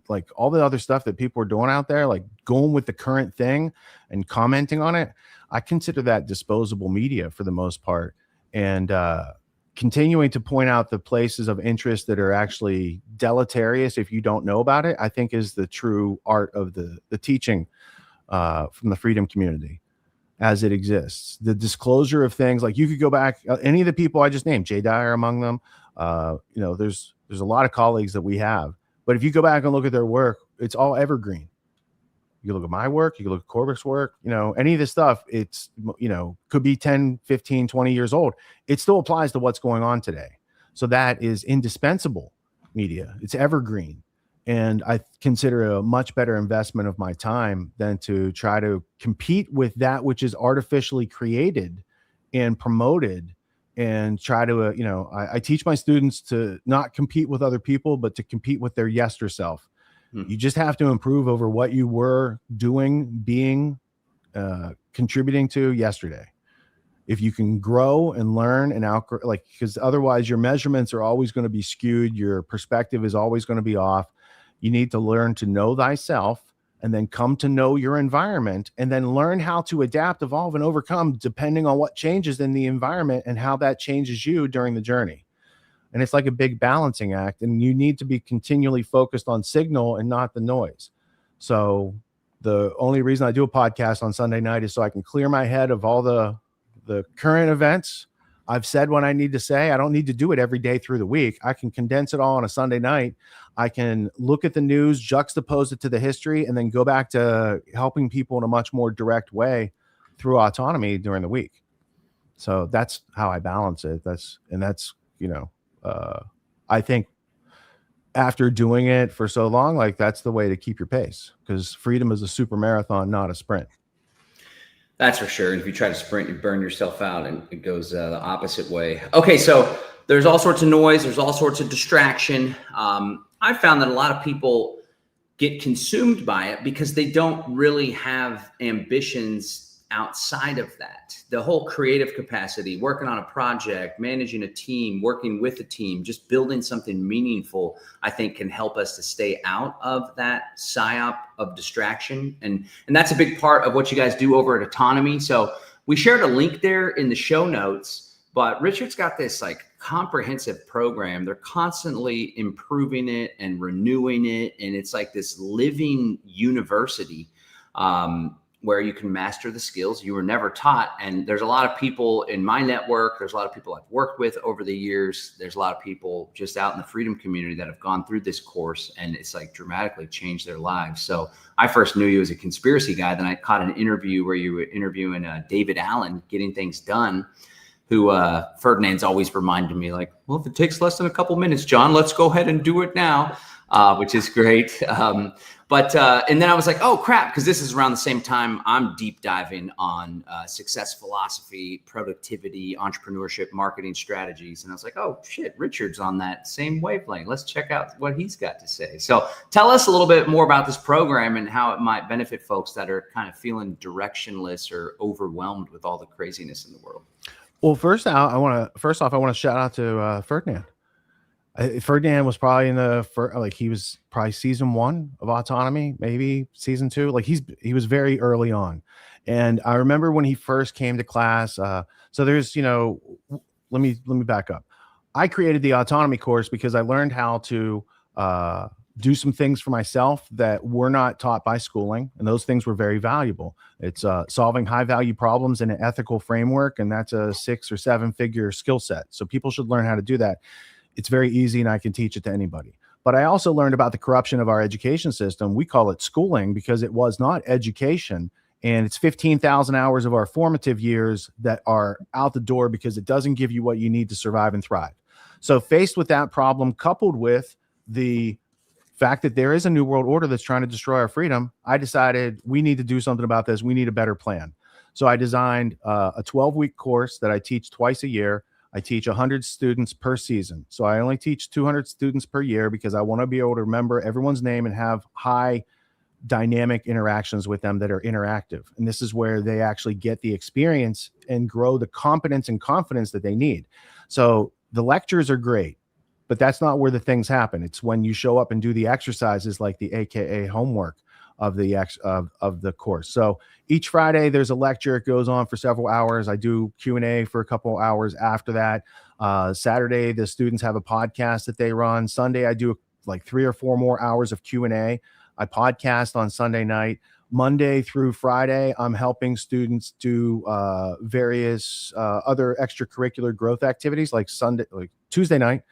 like all the other stuff that people are doing out there, like going with the current thing and commenting on it. I consider that disposable media for the most part, and continuing to point out the places of interest that are actually deleterious if you don't know about it, I think is the true art of the teaching from the freedom community as it exists. The disclosure of things, like you could go back, any of the people I just named, Jay Dyer among them, there's a lot of colleagues that we have, but if you go back and look at their work, it's all evergreen. You look at my work, you can look at Corbett's work, any of this stuff, it's, could be 10, 15, 20 years old. It still applies to what's going on today. So that is indispensable media. It's evergreen. And I consider a much better investment of my time than to try to compete with that which is artificially created and promoted, and try to, I teach my students to not compete with other people, but to compete with their yester self. You just have to improve over what you were doing, being, contributing to yesterday. If you can grow and learn and because otherwise your measurements are always going to be skewed. Your perspective is always going to be off. You need to learn to know thyself and then come to know your environment and then learn how to adapt, evolve, and overcome depending on what changes in the environment and how that changes you during the journey. And it's like a big balancing act, and you need to be continually focused on signal and not the noise. So the only reason I do a podcast on Sunday night is so I can clear my head of all the current events. I've said what I need to say. I don't need to do it every day through the week. I can condense it all on a Sunday night. I can look at the news, juxtapose it to the history, and then go back to helping people in a much more direct way through autonomy during the week. So that's how I balance it. That's I think after doing it for so long, like that's the way to keep your pace, because freedom is a super marathon, not a sprint. That's for sure. And if you try to sprint, you burn yourself out, and it goes the opposite way. Okay, so there's all sorts of noise. There's all sorts of distraction. I found that a lot of people get consumed by it because they don't really have ambitions outside of that. The whole creative capacity, working on a project, managing a team, working with a team, just building something meaningful, I think can help us to stay out of that psyop of distraction. And that's a big part of what you guys do over at Autonomy. So we shared a link there in the show notes, but Richard's got this like comprehensive program. They're constantly improving it and renewing it. And it's like this living university, where you can master the skills you were never taught. And there's a lot of people in my network. There's a lot of people I've worked with over the years. There's a lot of people just out in the freedom community that have gone through this course, and it's like dramatically changed their lives. So I first knew you as a conspiracy guy. Then I caught an interview where you were interviewing David Allen, Getting Things Done, who Ferdinand's always reminded me like, well, if it takes less than a couple minutes, John, let's go ahead and do it now, which is great. And then I was like, oh crap, because this is around the same time I'm deep diving on success philosophy, productivity, entrepreneurship, marketing strategies. And I was like, oh shit, Richard's on that same wavelength. Let's check out what he's got to say. So tell us a little bit more about this program and how it might benefit folks that are kind of feeling directionless or overwhelmed with all the craziness in the world. Well, first off, I want to shout out to Ferdinand. Ferdinand was probably he was probably season 1 of Autonomy, maybe season 2. Like he was very early on. And I remember when he first came to class. So there's, let me back up. I created the Autonomy course because I learned how to do some things for myself that were not taught by schooling. And those things were very valuable. It's solving high value problems in an ethical framework. And that's a 6 or 7 figure skill set. So people should learn how to do that. It's very easy and I can teach it to anybody. But I also learned about the corruption of our education system. We call it schooling because it was not education. And it's 15,000 hours of our formative years that are out the door because it doesn't give you what you need to survive and thrive. So faced with that problem, coupled with the fact that there is a new world order that's trying to destroy our freedom, I decided we need to do something about this. We need a better plan. So I designed a 12-week course that I teach twice a year. I teach 100 students per season. So I only teach 200 students per year because I want to be able to remember everyone's name and have high dynamic interactions with them that are interactive. And this is where they actually get the experience and grow the competence and confidence that they need. So the lectures are great, but that's not where the things happen. It's when you show up and do the exercises, like the AKA homework of the course. So each Friday there's a lecture. It goes on for several hours. I do Q&A for a couple hours after that. Saturday, the students have a podcast that they run. Sunday, I do like 3 or 4 more hours of Q&A. I podcast on Sunday night. Monday through Friday, I'm helping students do various other extracurricular growth activities, like Tuesday night,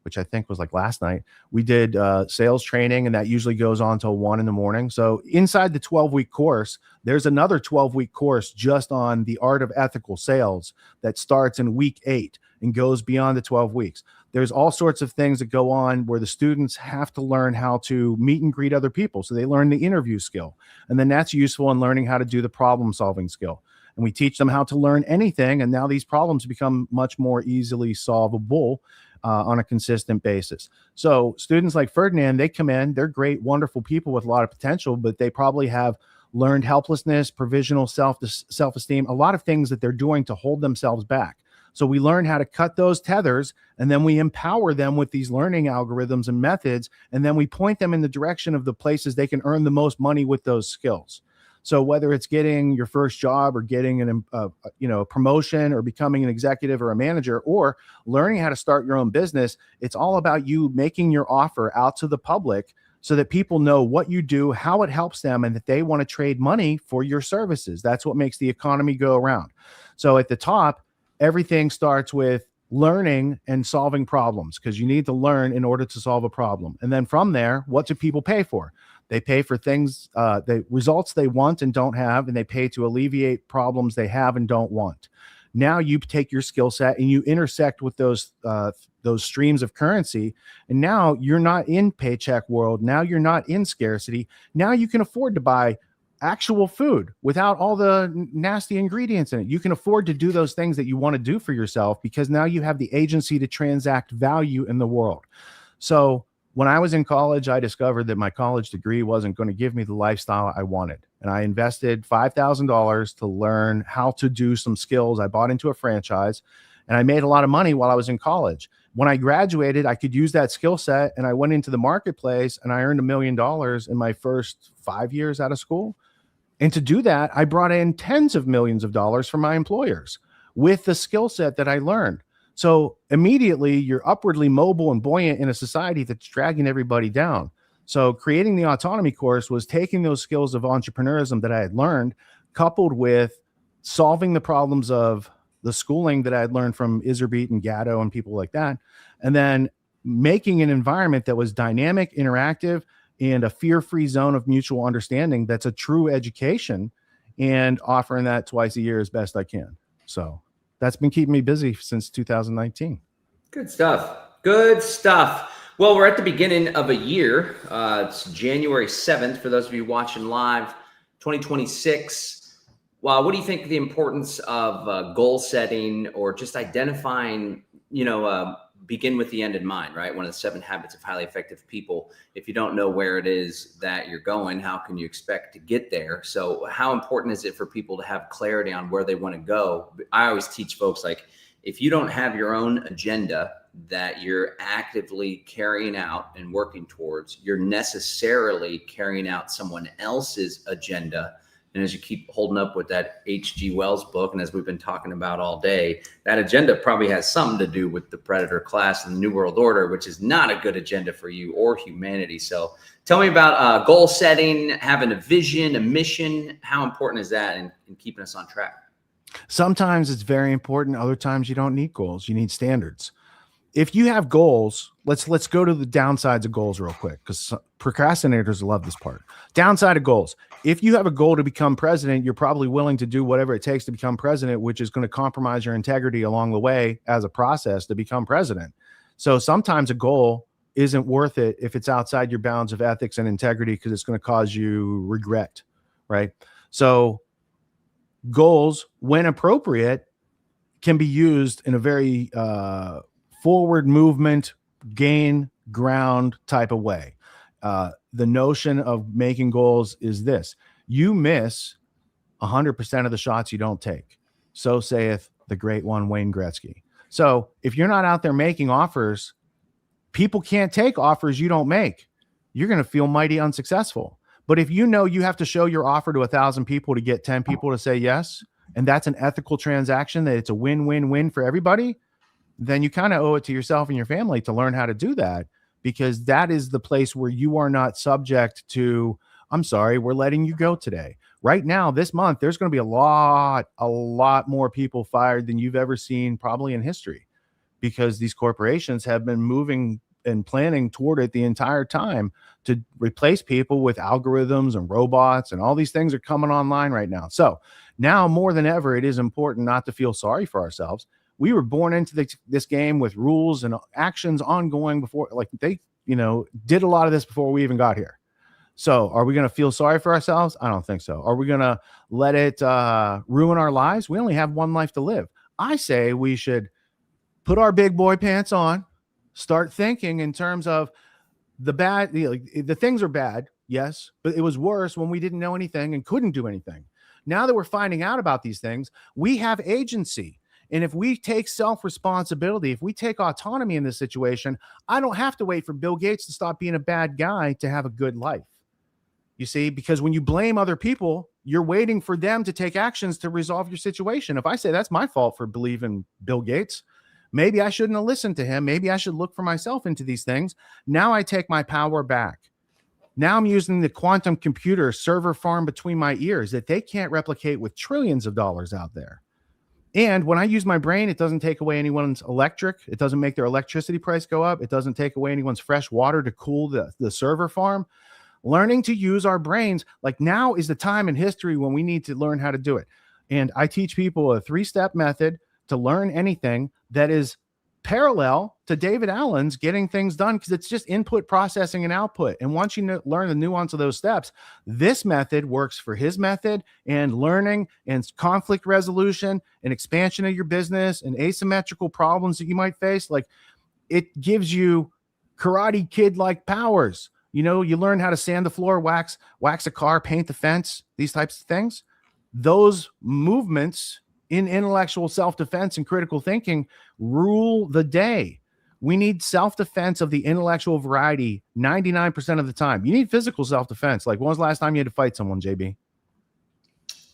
which I think was like last night, we did sales training, and that usually goes on till 1 a.m. So inside the 12-week course, there's another 12-week course just on the art of ethical sales that starts in week 8 and goes beyond the 12 weeks. There's all sorts of things that go on where the students have to learn how to meet and greet other people. So they learn the interview skill, and then that's useful in learning how to do the problem solving skill. And we teach them how to learn anything. And now these problems become much more easily solvable on a consistent basis. So students like Ferdinand, they come in, they're great, wonderful people with a lot of potential, but they probably have learned helplessness, provisional self-esteem, a lot of things that they're doing to hold themselves back. So we learn how to cut those tethers, and then we empower them with these learning algorithms and methods, and then we point them in the direction of the places they can earn the most money with those skills. So whether it's getting your first job or getting a promotion or becoming an executive or a manager or learning how to start your own business, it's all about you making your offer out to the public so that people know what you do, how it helps them, and that they want to trade money for your services. That's what makes the economy go around. So at the top, everything starts with learning and solving problems, because you need to learn in order to solve a problem. And then from there, what do people pay for? They pay for things, the results they want and don't have, and they pay to alleviate problems they have and don't want. Now you take your skill set and you intersect with those streams of currency, and now you're not in paycheck world. Now you're not in scarcity. Now you can afford to buy actual food without all the nasty ingredients in it. You can afford to do those things that you want to do for yourself because now you have the agency to transact value in the world. So when I was in college, I discovered that my college degree wasn't going to give me the lifestyle I wanted. And I invested $5,000 to learn how to do some skills. I bought into a franchise and I made a lot of money while I was in college. When I graduated, I could use that skill set and I went into the marketplace and I earned $1 million in my first 5 years out of school. And to do that, I brought in tens of millions of dollars from my employers with the skill set that I learned. So immediately you're upwardly mobile and buoyant in a society that's dragging everybody down. So creating the autonomy course was taking those skills of entrepreneurism that I had learned, coupled with solving the problems of the schooling that I had learned from Iserbeat and Gatto and people like that, and then making an environment that was dynamic, interactive, and a fear-free zone of mutual understanding that's a true education, and offering that twice a year as best I can. So that's been keeping me busy since 2019. Good stuff. Good stuff. Well, we're at the beginning of a year. It's January 7th for those of you watching live, 2026. Well, what do you think the importance of goal setting or just identifying, begin with the end in mind, right? One of the 7 habits of highly effective people. If you don't know where it is that you're going, how can you expect to get there? So how important is it for people to have clarity on where they want to go? I always teach folks, like, if you don't have your own agenda that you're actively carrying out and working towards, you're necessarily carrying out someone else's agenda. And as you keep holding up with that H.G. Wells book, and as we've been talking about all day, that agenda probably has something to do with the predator class and the New World Order, which is not a good agenda for you or humanity. So tell me about goal setting, having a vision, a mission. How important is that in keeping us on track? Sometimes it's very important. Other times you don't need goals. You need standards. If you have goals, let's go to the downsides of goals real quick, because procrastinators love this part. Downside of goals. If you have a goal to become president, you're probably willing to do whatever it takes to become president, which is going to compromise your integrity along the way as a process to become president. So sometimes a goal isn't worth it if it's outside your bounds of ethics and integrity, because it's going to cause you regret, right? So goals, when appropriate, can be used in a very forward movement, gain ground type of way. The notion of making goals is this: you miss 100% of the shots you don't take. So saith the great one, Wayne Gretzky. So if you're not out there making offers, people can't take offers you don't make. You're going to feel mighty unsuccessful. But if you know you have to show your offer to 1,000 people to get 10 people to say yes, and that's an ethical transaction, that it's a win-win-win for everybody, then you kind of owe it to yourself and your family to learn how to do that, because that is the place where you are not subject to, I'm sorry, we're letting you go today. Right now, this month, there's going to be a lot more people fired than you've ever seen probably in history, because these corporations have been moving and planning toward it the entire time to replace people with algorithms and robots, and all these things are coming online right now. So now more than ever, it is important not to feel sorry for ourselves. We were born into this game with rules and actions ongoing before, like they, did a lot of this before we even got here. So are we going to feel sorry for ourselves? I don't think so. Are we going to let it ruin our lives? We only have one life to live. I say we should put our big boy pants on, start thinking in terms of the bad. The things are bad, yes, but it was worse when we didn't know anything and couldn't do anything. Now that we're finding out about these things, we have agency. And if we take self-responsibility, if we take autonomy in this situation, I don't have to wait for Bill Gates to stop being a bad guy to have a good life. You see, because when you blame other people, you're waiting for them to take actions to resolve your situation. If I say that's my fault for believing Bill Gates, maybe I shouldn't have listened to him. Maybe I should look for myself into these things. Now I take my power back. Now I'm using the quantum computer server farm between my ears that they can't replicate with trillions of dollars out there. And when I use my brain, it doesn't take away anyone's electric. It doesn't make their electricity price go up. It doesn't take away anyone's fresh water to cool the server farm. Learning to use our brains, like now is the time in history when we need to learn how to do it. And I teach people a 3-step method to learn anything that is parallel to David Allen's getting things done, because it's just input, processing, and output. And once you learn the nuance of those steps, this method works for his method, and learning and conflict resolution and expansion of your business and asymmetrical problems that you might face. Like, it gives you Karate Kid like powers. You know, you learn how to sand the floor, wax a car, paint the fence, these types of things. Those movements in intellectual self-defense and critical thinking rule the day. We need self-defense of the intellectual variety 99% of the time. You need physical self-defense. Like, when was the last time you had to fight someone, JB?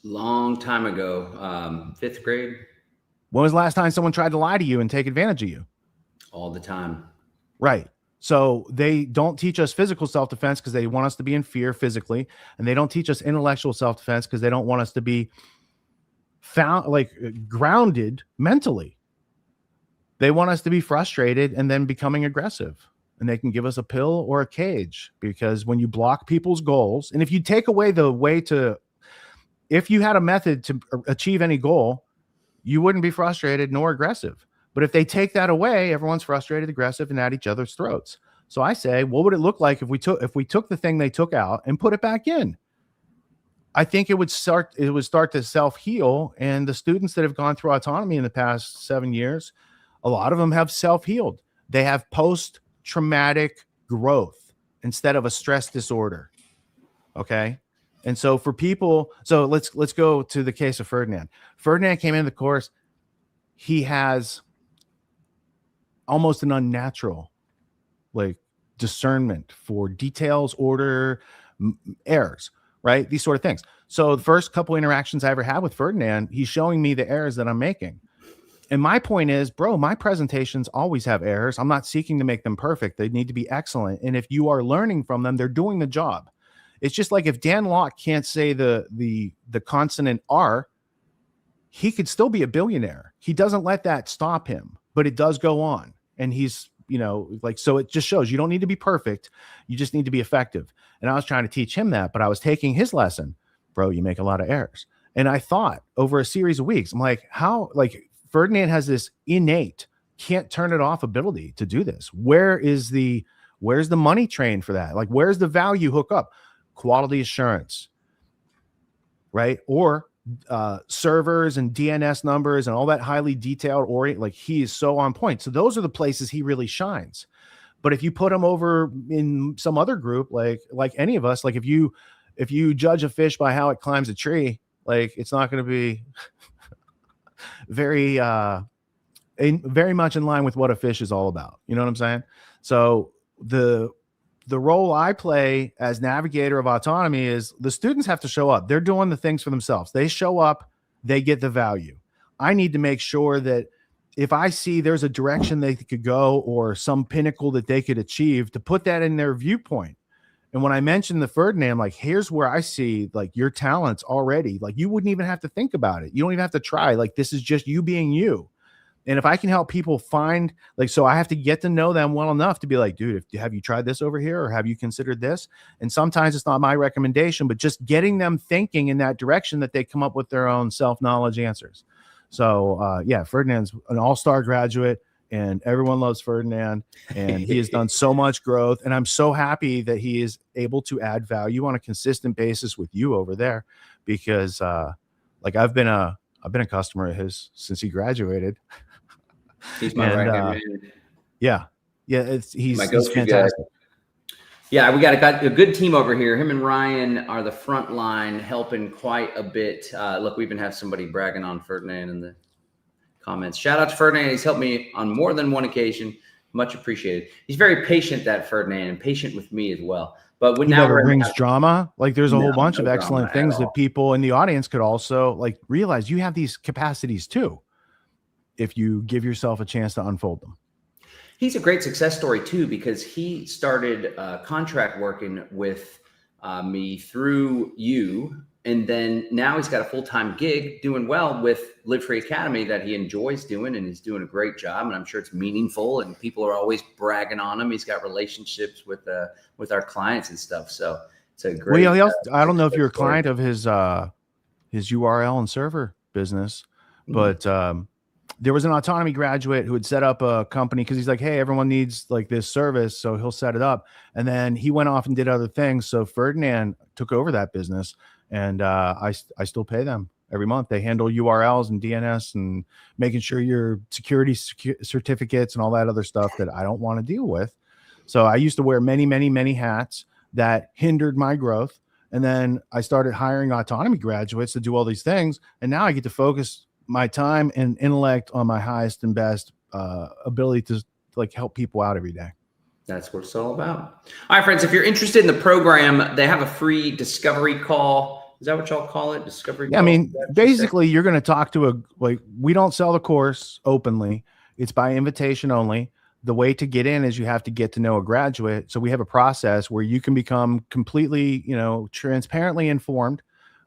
Long time ago, 5th grade. When was the last time someone tried to lie to you and take advantage of you? All the time. Right. So they don't teach us physical self-defense because they want us to be in fear physically. And they don't teach us intellectual self-defense because they don't want us to be grounded mentally. They want us to be frustrated and then becoming aggressive. And they can give us a pill or a cage, because when you block people's goals, and if you take away the way to, if you had a method to achieve any goal, you wouldn't be frustrated nor aggressive. But if they take that away, everyone's frustrated, aggressive, and at each other's throats. So I say, what would it look like if we took the thing they took out and put it back in? I think it would start to self-heal. And the students that have gone through autonomy in the past 7 years, a lot of them have self-healed. They have post-traumatic growth instead of a stress disorder. Okay. And so for people, so let's go to the case of Ferdinand. Ferdinand came into the course. He has almost an unnatural discernment for details, order, errors, right? These sort of things. So the first couple interactions I ever had with Ferdinand, he's showing me the errors that I'm making. And my point is, bro, my presentations always have errors. I'm not seeking to make them perfect. They need to be excellent. And if you are learning from them, they're doing the job. It's just like if Dan Locke can't say the consonant R, he could still be a billionaire. He doesn't let that stop him, but it does go on. And he's, so it just shows you don't need to be perfect. You just need to be effective. And I was trying to teach him that, but I was taking his lesson. Bro, you make a lot of errors. And I thought over a series of weeks, I'm like, Ferdinand has this innate, can't turn it off ability to do this. Where's the money train for that? Like, where's the value hook up? Quality assurance, right? Or servers and DNS numbers and all that highly detailed he is so on point. So those are the places he really shines. But if you put him over in some other group, like any of us, like if you judge a fish by how it climbs a tree, it's not going to be very much in line with what a fish is all about. You know what I'm saying? So the role I play as navigator of autonomy is the students have to show up. They're doing the things for themselves. They show up, they get the value. I need to make sure that if I see there's a direction they could go or some pinnacle that they could achieve, to put that in their viewpoint. And when I mentioned the Ferdinand, here's where I see your talents already. You wouldn't even have to think about it. You don't even have to try. This is just you being you. And if I can help people find, so I have to get to know them well enough to be like, dude, have you tried this over here? Or have you considered this? And sometimes it's not my recommendation, but just getting them thinking in that direction that they come up with their own self-knowledge answers. So Ferdinand's an all-star graduate and everyone loves Ferdinand, and he has done so much growth. And I'm so happy that he is able to add value on a consistent basis with you over there, because I've been a customer of his since he graduated. He's my right hand man. Yeah. He's fantastic. Guy. Yeah, we got a good team over here. Him and Ryan are the front line, helping quite a bit. Look, we even have somebody bragging on Ferdinand in the comments. Shout out to Ferdinand. He's helped me on more than one occasion. Much appreciated. He's very patient, that Ferdinand, and patient with me as well. But when now brings drama, there's a whole bunch of excellent things that people in the audience could also realize. You have these capacities too, if you give yourself a chance to unfold them. He's a great success story too, because he started contract working with me through you. And then now he's got a full-time gig doing well with Live Free Academy that he enjoys doing, and he's doing a great job. And I'm sure it's meaningful, and people are always bragging on him. He's got relationships with our clients and stuff. So it's a great. I don't know if you're a client of his URL and server business, but there was an autonomy graduate who had set up a company because he's like, hey, everyone needs like this service, so he'll set it up. And then he went off and did other things. So Ferdinand took over that business, and I still pay them every month. They handle URLs and DNS and making sure your security certificates and all that other stuff that I don't want to deal with. So I used to wear many, many, many hats that hindered my growth. And then I started hiring autonomy graduates to do all these things. And now I get to focus my time and intellect on my highest and best ability to like help people out every day. That's what it's all about. All right, friends, if you're interested in the program, they have a free discovery call. Is that what y'all call it? Discovery call? I mean, basically you're going to talk to we don't sell the course openly. It's by invitation only. The way to get in is you have to get to know a graduate. So we have a process where you can become completely, transparently informed,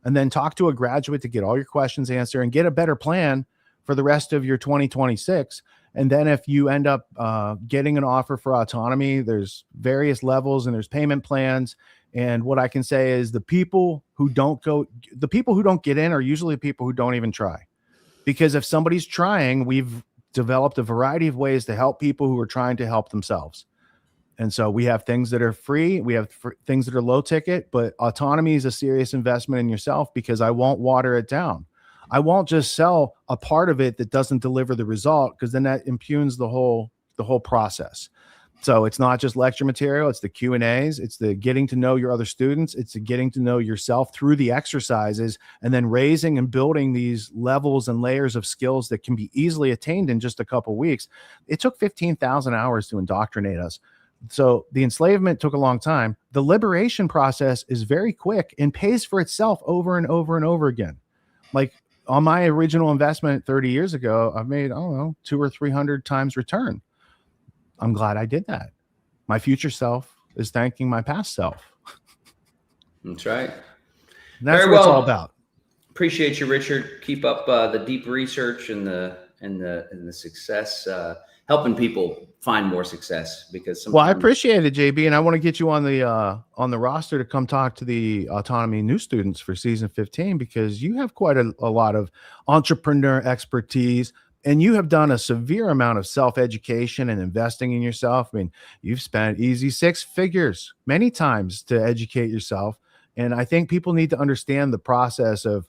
and then talk to a graduate to get all your questions answered and get a better plan for the rest of your 2026. And then if you end up getting an offer for autonomy, there's various levels and there's payment plans. And what I can say is the people who don't get in are usually the people who don't even try. Because if somebody's trying, we've developed a variety of ways to help people who are trying to help themselves. And so we have things that are free. We have things that are low ticket, but autonomy is a serious investment in yourself because I won't water it down. I won't just sell a part of it that doesn't deliver the result, because then that impugns the whole process. So it's not just lecture material. It's the Q&As. It's the getting to know your other students. It's the getting to know yourself through the exercises, and then raising and building these levels and layers of skills that can be easily attained in just a couple of weeks. It took 15,000 hours to indoctrinate us. So the enslavement took a long time. The liberation process is very quick and pays for itself over and over and over again. Like on my original investment 30 years ago, I've made, 200 or 300 times return. I'm glad I did that. My future self is thanking my past self. That's right. And that's what it's all about. Appreciate you, Richard. Keep up the deep research and the success, helping people find more success. Because I appreciate it, JB, and I want to get you on the roster to come talk to the autonomy new students for season 15, because you have quite a lot of entrepreneur expertise. And you have done a severe amount of self-education and investing in yourself. I mean, you've spent easy 6 figures many times to educate yourself. And I think people need to understand the process of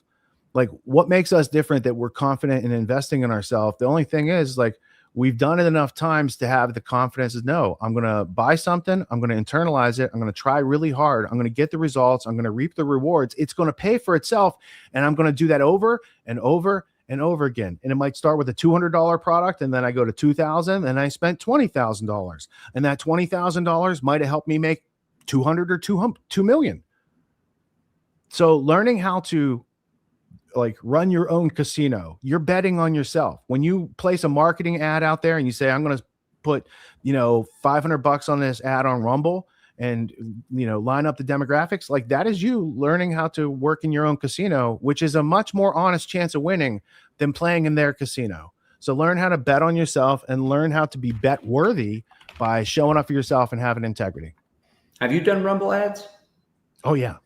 like what makes us different, that we're confident in investing in ourselves. The only thing is like we've done it enough times to have the confidence is no, I'm going to buy something. I'm going to internalize it. I'm going to try really hard. I'm going to get the results. I'm going to reap the rewards. It's going to pay for itself. And I'm going to do that over and over and over again. And it might start with a $200 product, and then I go to $2,000, and I spent $20,000, and that $20,000 might have helped me make 200 or 2 million. So learning how to like run your own casino, you're betting on yourself. When you place a marketing ad out there and you say, I'm going to put, $500 on this ad on Rumble, and line up the demographics, like that is you learning how to work in your own casino, which is a much more honest chance of winning than playing in their casino. So learn how to bet on yourself and learn how to be bet worthy by showing up for yourself and having integrity. Have you done Rumble ads? Oh yeah.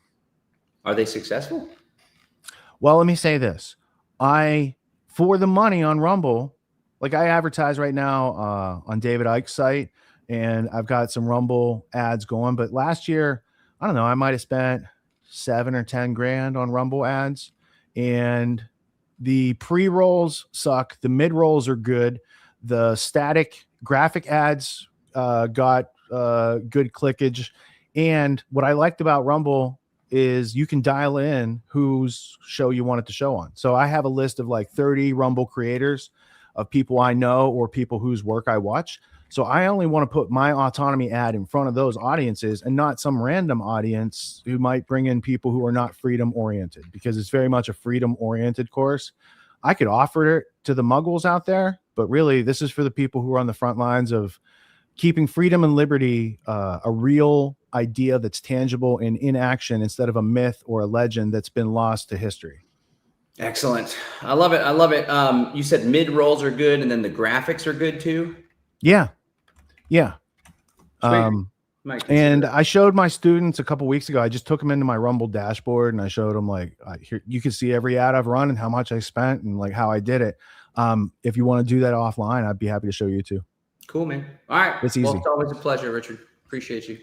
Are they successful? Well, let me say this. For the money on Rumble, like I advertise right now on David Icke's site, and I've got some Rumble ads going. But last year, I don't know, I might have spent 7 or 10 grand on Rumble ads. And the pre-rolls suck. The mid-rolls are good. The static graphic ads got good clickage. And what I liked about Rumble is you can dial in whose show you want it to show on. So I have a list of like 30 Rumble creators of people I know or people whose work I watch. So I only want to put my autonomy ad in front of those audiences and not some random audience who might bring in people who are not freedom oriented, because it's very much a freedom oriented course. I could offer it to the muggles out there, but really this is for the people who are on the front lines of keeping freedom and liberty a real idea that's tangible and in action instead of a myth or a legend that's been lost to history. Excellent. I love it. I love it. You said mid rolls are good, and then the graphics are good too. Yeah. Yeah. Might consider And it. I showed my students a couple weeks ago. I just took them into my Rumble dashboard and I showed them like, here you can see every ad I've run and how much I spent and like how I did it. If you want to do that offline, I'd be happy to show you too. Cool, man. All right. It's Well, easy. it's always a pleasure, Richard. Appreciate you.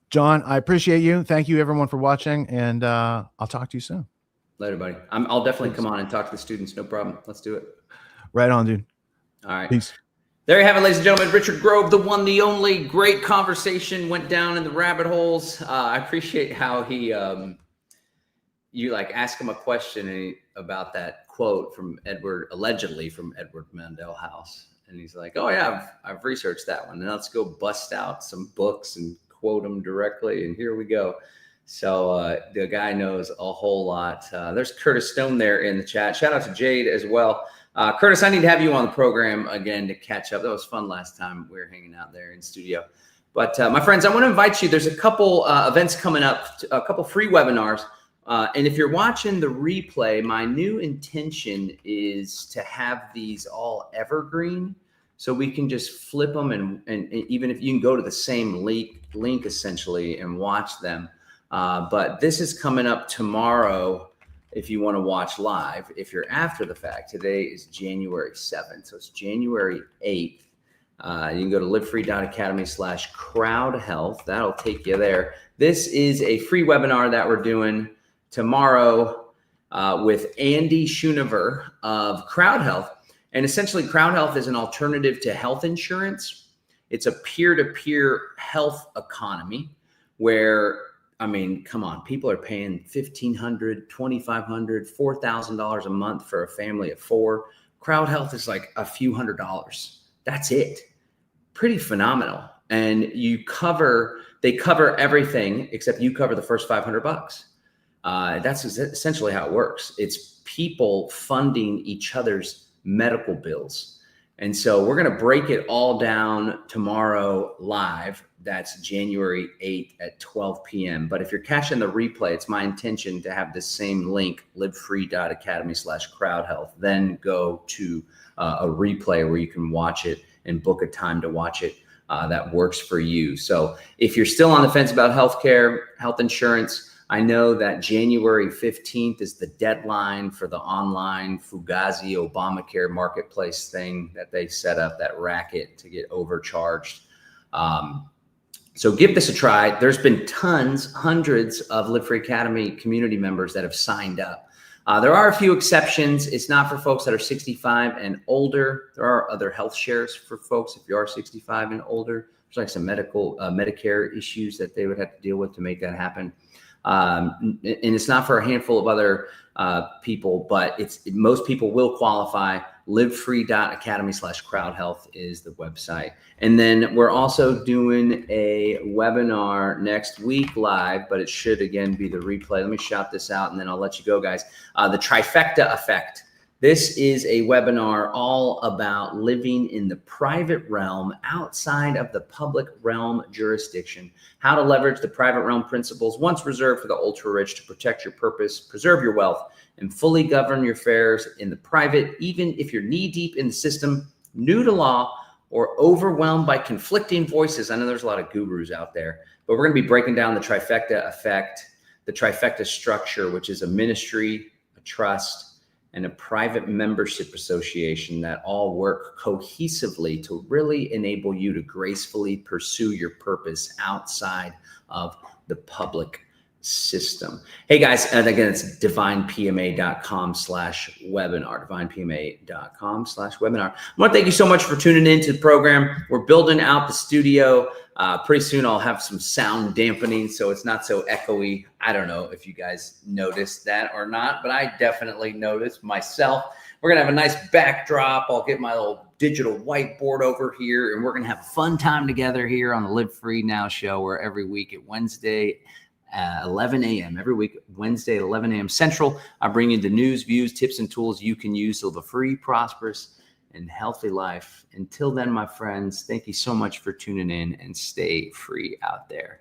John, I appreciate you. Thank you everyone for watching, and I'll talk to you soon. Later, buddy. I'll definitely come on and talk to the students. No problem. Let's do it. Right on, dude. All right. Peace. There you have it, ladies and gentlemen. Richard Grove, the one, the only. Great conversation. Went down in the rabbit holes. I appreciate how he, you like ask him a question about that quote from allegedly from Edward Mandell House. And he's like, oh yeah, I've researched that one. And let's go bust out some books and quote them directly. And here we go. So the guy knows a whole lot. There's Curtis Stone there in the chat. Shout out to Jade as well. Curtis, I need to have you on the program again to catch up. That was fun last time we were hanging out there in studio. But my friends, I want to invite you. There's a couple events coming up, a couple free webinars. And if you're watching the replay, my new intention is to have these all evergreen. So we can just flip them and even if you can go to the same link essentially and watch them. But this is coming up tomorrow. If you want to watch live, if you're after the fact, today is January 7th. So it's January 8th. You can go to livefree.academy/crowd health. That'll take you there. This is a free webinar that we're doing tomorrow with Andy Schoonover of Crowd Health. And essentially Crowd Health is an alternative to health insurance. It's a peer-to-peer health economy where, I mean, come on, people are paying $1,500, $2,500, $4,000 a month for a family of 4. Crowd Health is like a few $100s. That's it. Pretty phenomenal. And they cover everything except you cover the first $500. That's essentially how it works. It's people funding each other's medical bills. And so we're going to break it all down tomorrow live. That's January 8th at 12 p.m. But if you're catching the replay, it's my intention to have the same link, livefree.academy/crowd health, then go to a replay where you can watch it and book a time to watch it that works for you. So if you're still on the fence about healthcare, health insurance, I know that January 15th is the deadline for the online Fugazi Obamacare marketplace thing that they set up, that racket to get overcharged. So give this a try. There's been hundreds of Live Free Academy community members that have signed up. There are a few exceptions. It's not for folks that are 65 and older. There are other health shares for folks if you are 65 and older. There's like some Medicare issues that they would have to deal with to make that happen. And it's not for a handful of other people, but most people will qualify. livefree.academy/crowd health is the website. And then we're also doing a webinar next week live, but it should again be the replay. Let me shout this out and then I'll let you go, guys. The trifecta effect. This is a webinar all about living in the private realm outside of the public realm jurisdiction, how to leverage the private realm principles once reserved for the ultra rich to protect your purpose, preserve your wealth, and fully govern your affairs in the private, even if you're knee deep in the system, new to law, or overwhelmed by conflicting voices. I know there's a lot of gurus out there, but we're going to be breaking down the trifecta effect, the trifecta structure, which is a ministry, a trust, and a private membership association that all work cohesively to really enable you to gracefully pursue your purpose outside of the public system. Hey guys, and again, it's divinepma.com/webinar, divinepma.com/webinar. I want to thank you so much for tuning in to the program. We're building out the studio. Pretty soon I'll have some sound dampening so it's not so echoey. I don't know if you guys noticed that or not, but I definitely noticed myself. We're going to have a nice backdrop. I'll get my little digital whiteboard over here, and we're going to have a fun time together here on the Live Free Now show, where every week at Wednesday, 11 a.m. every week, Wednesday at 11 a.m. Central, I bring you the news, views, tips, and tools you can use to live a free, prosperous, and healthy life. Until then, my friends, thank you so much for tuning in, and stay free out there.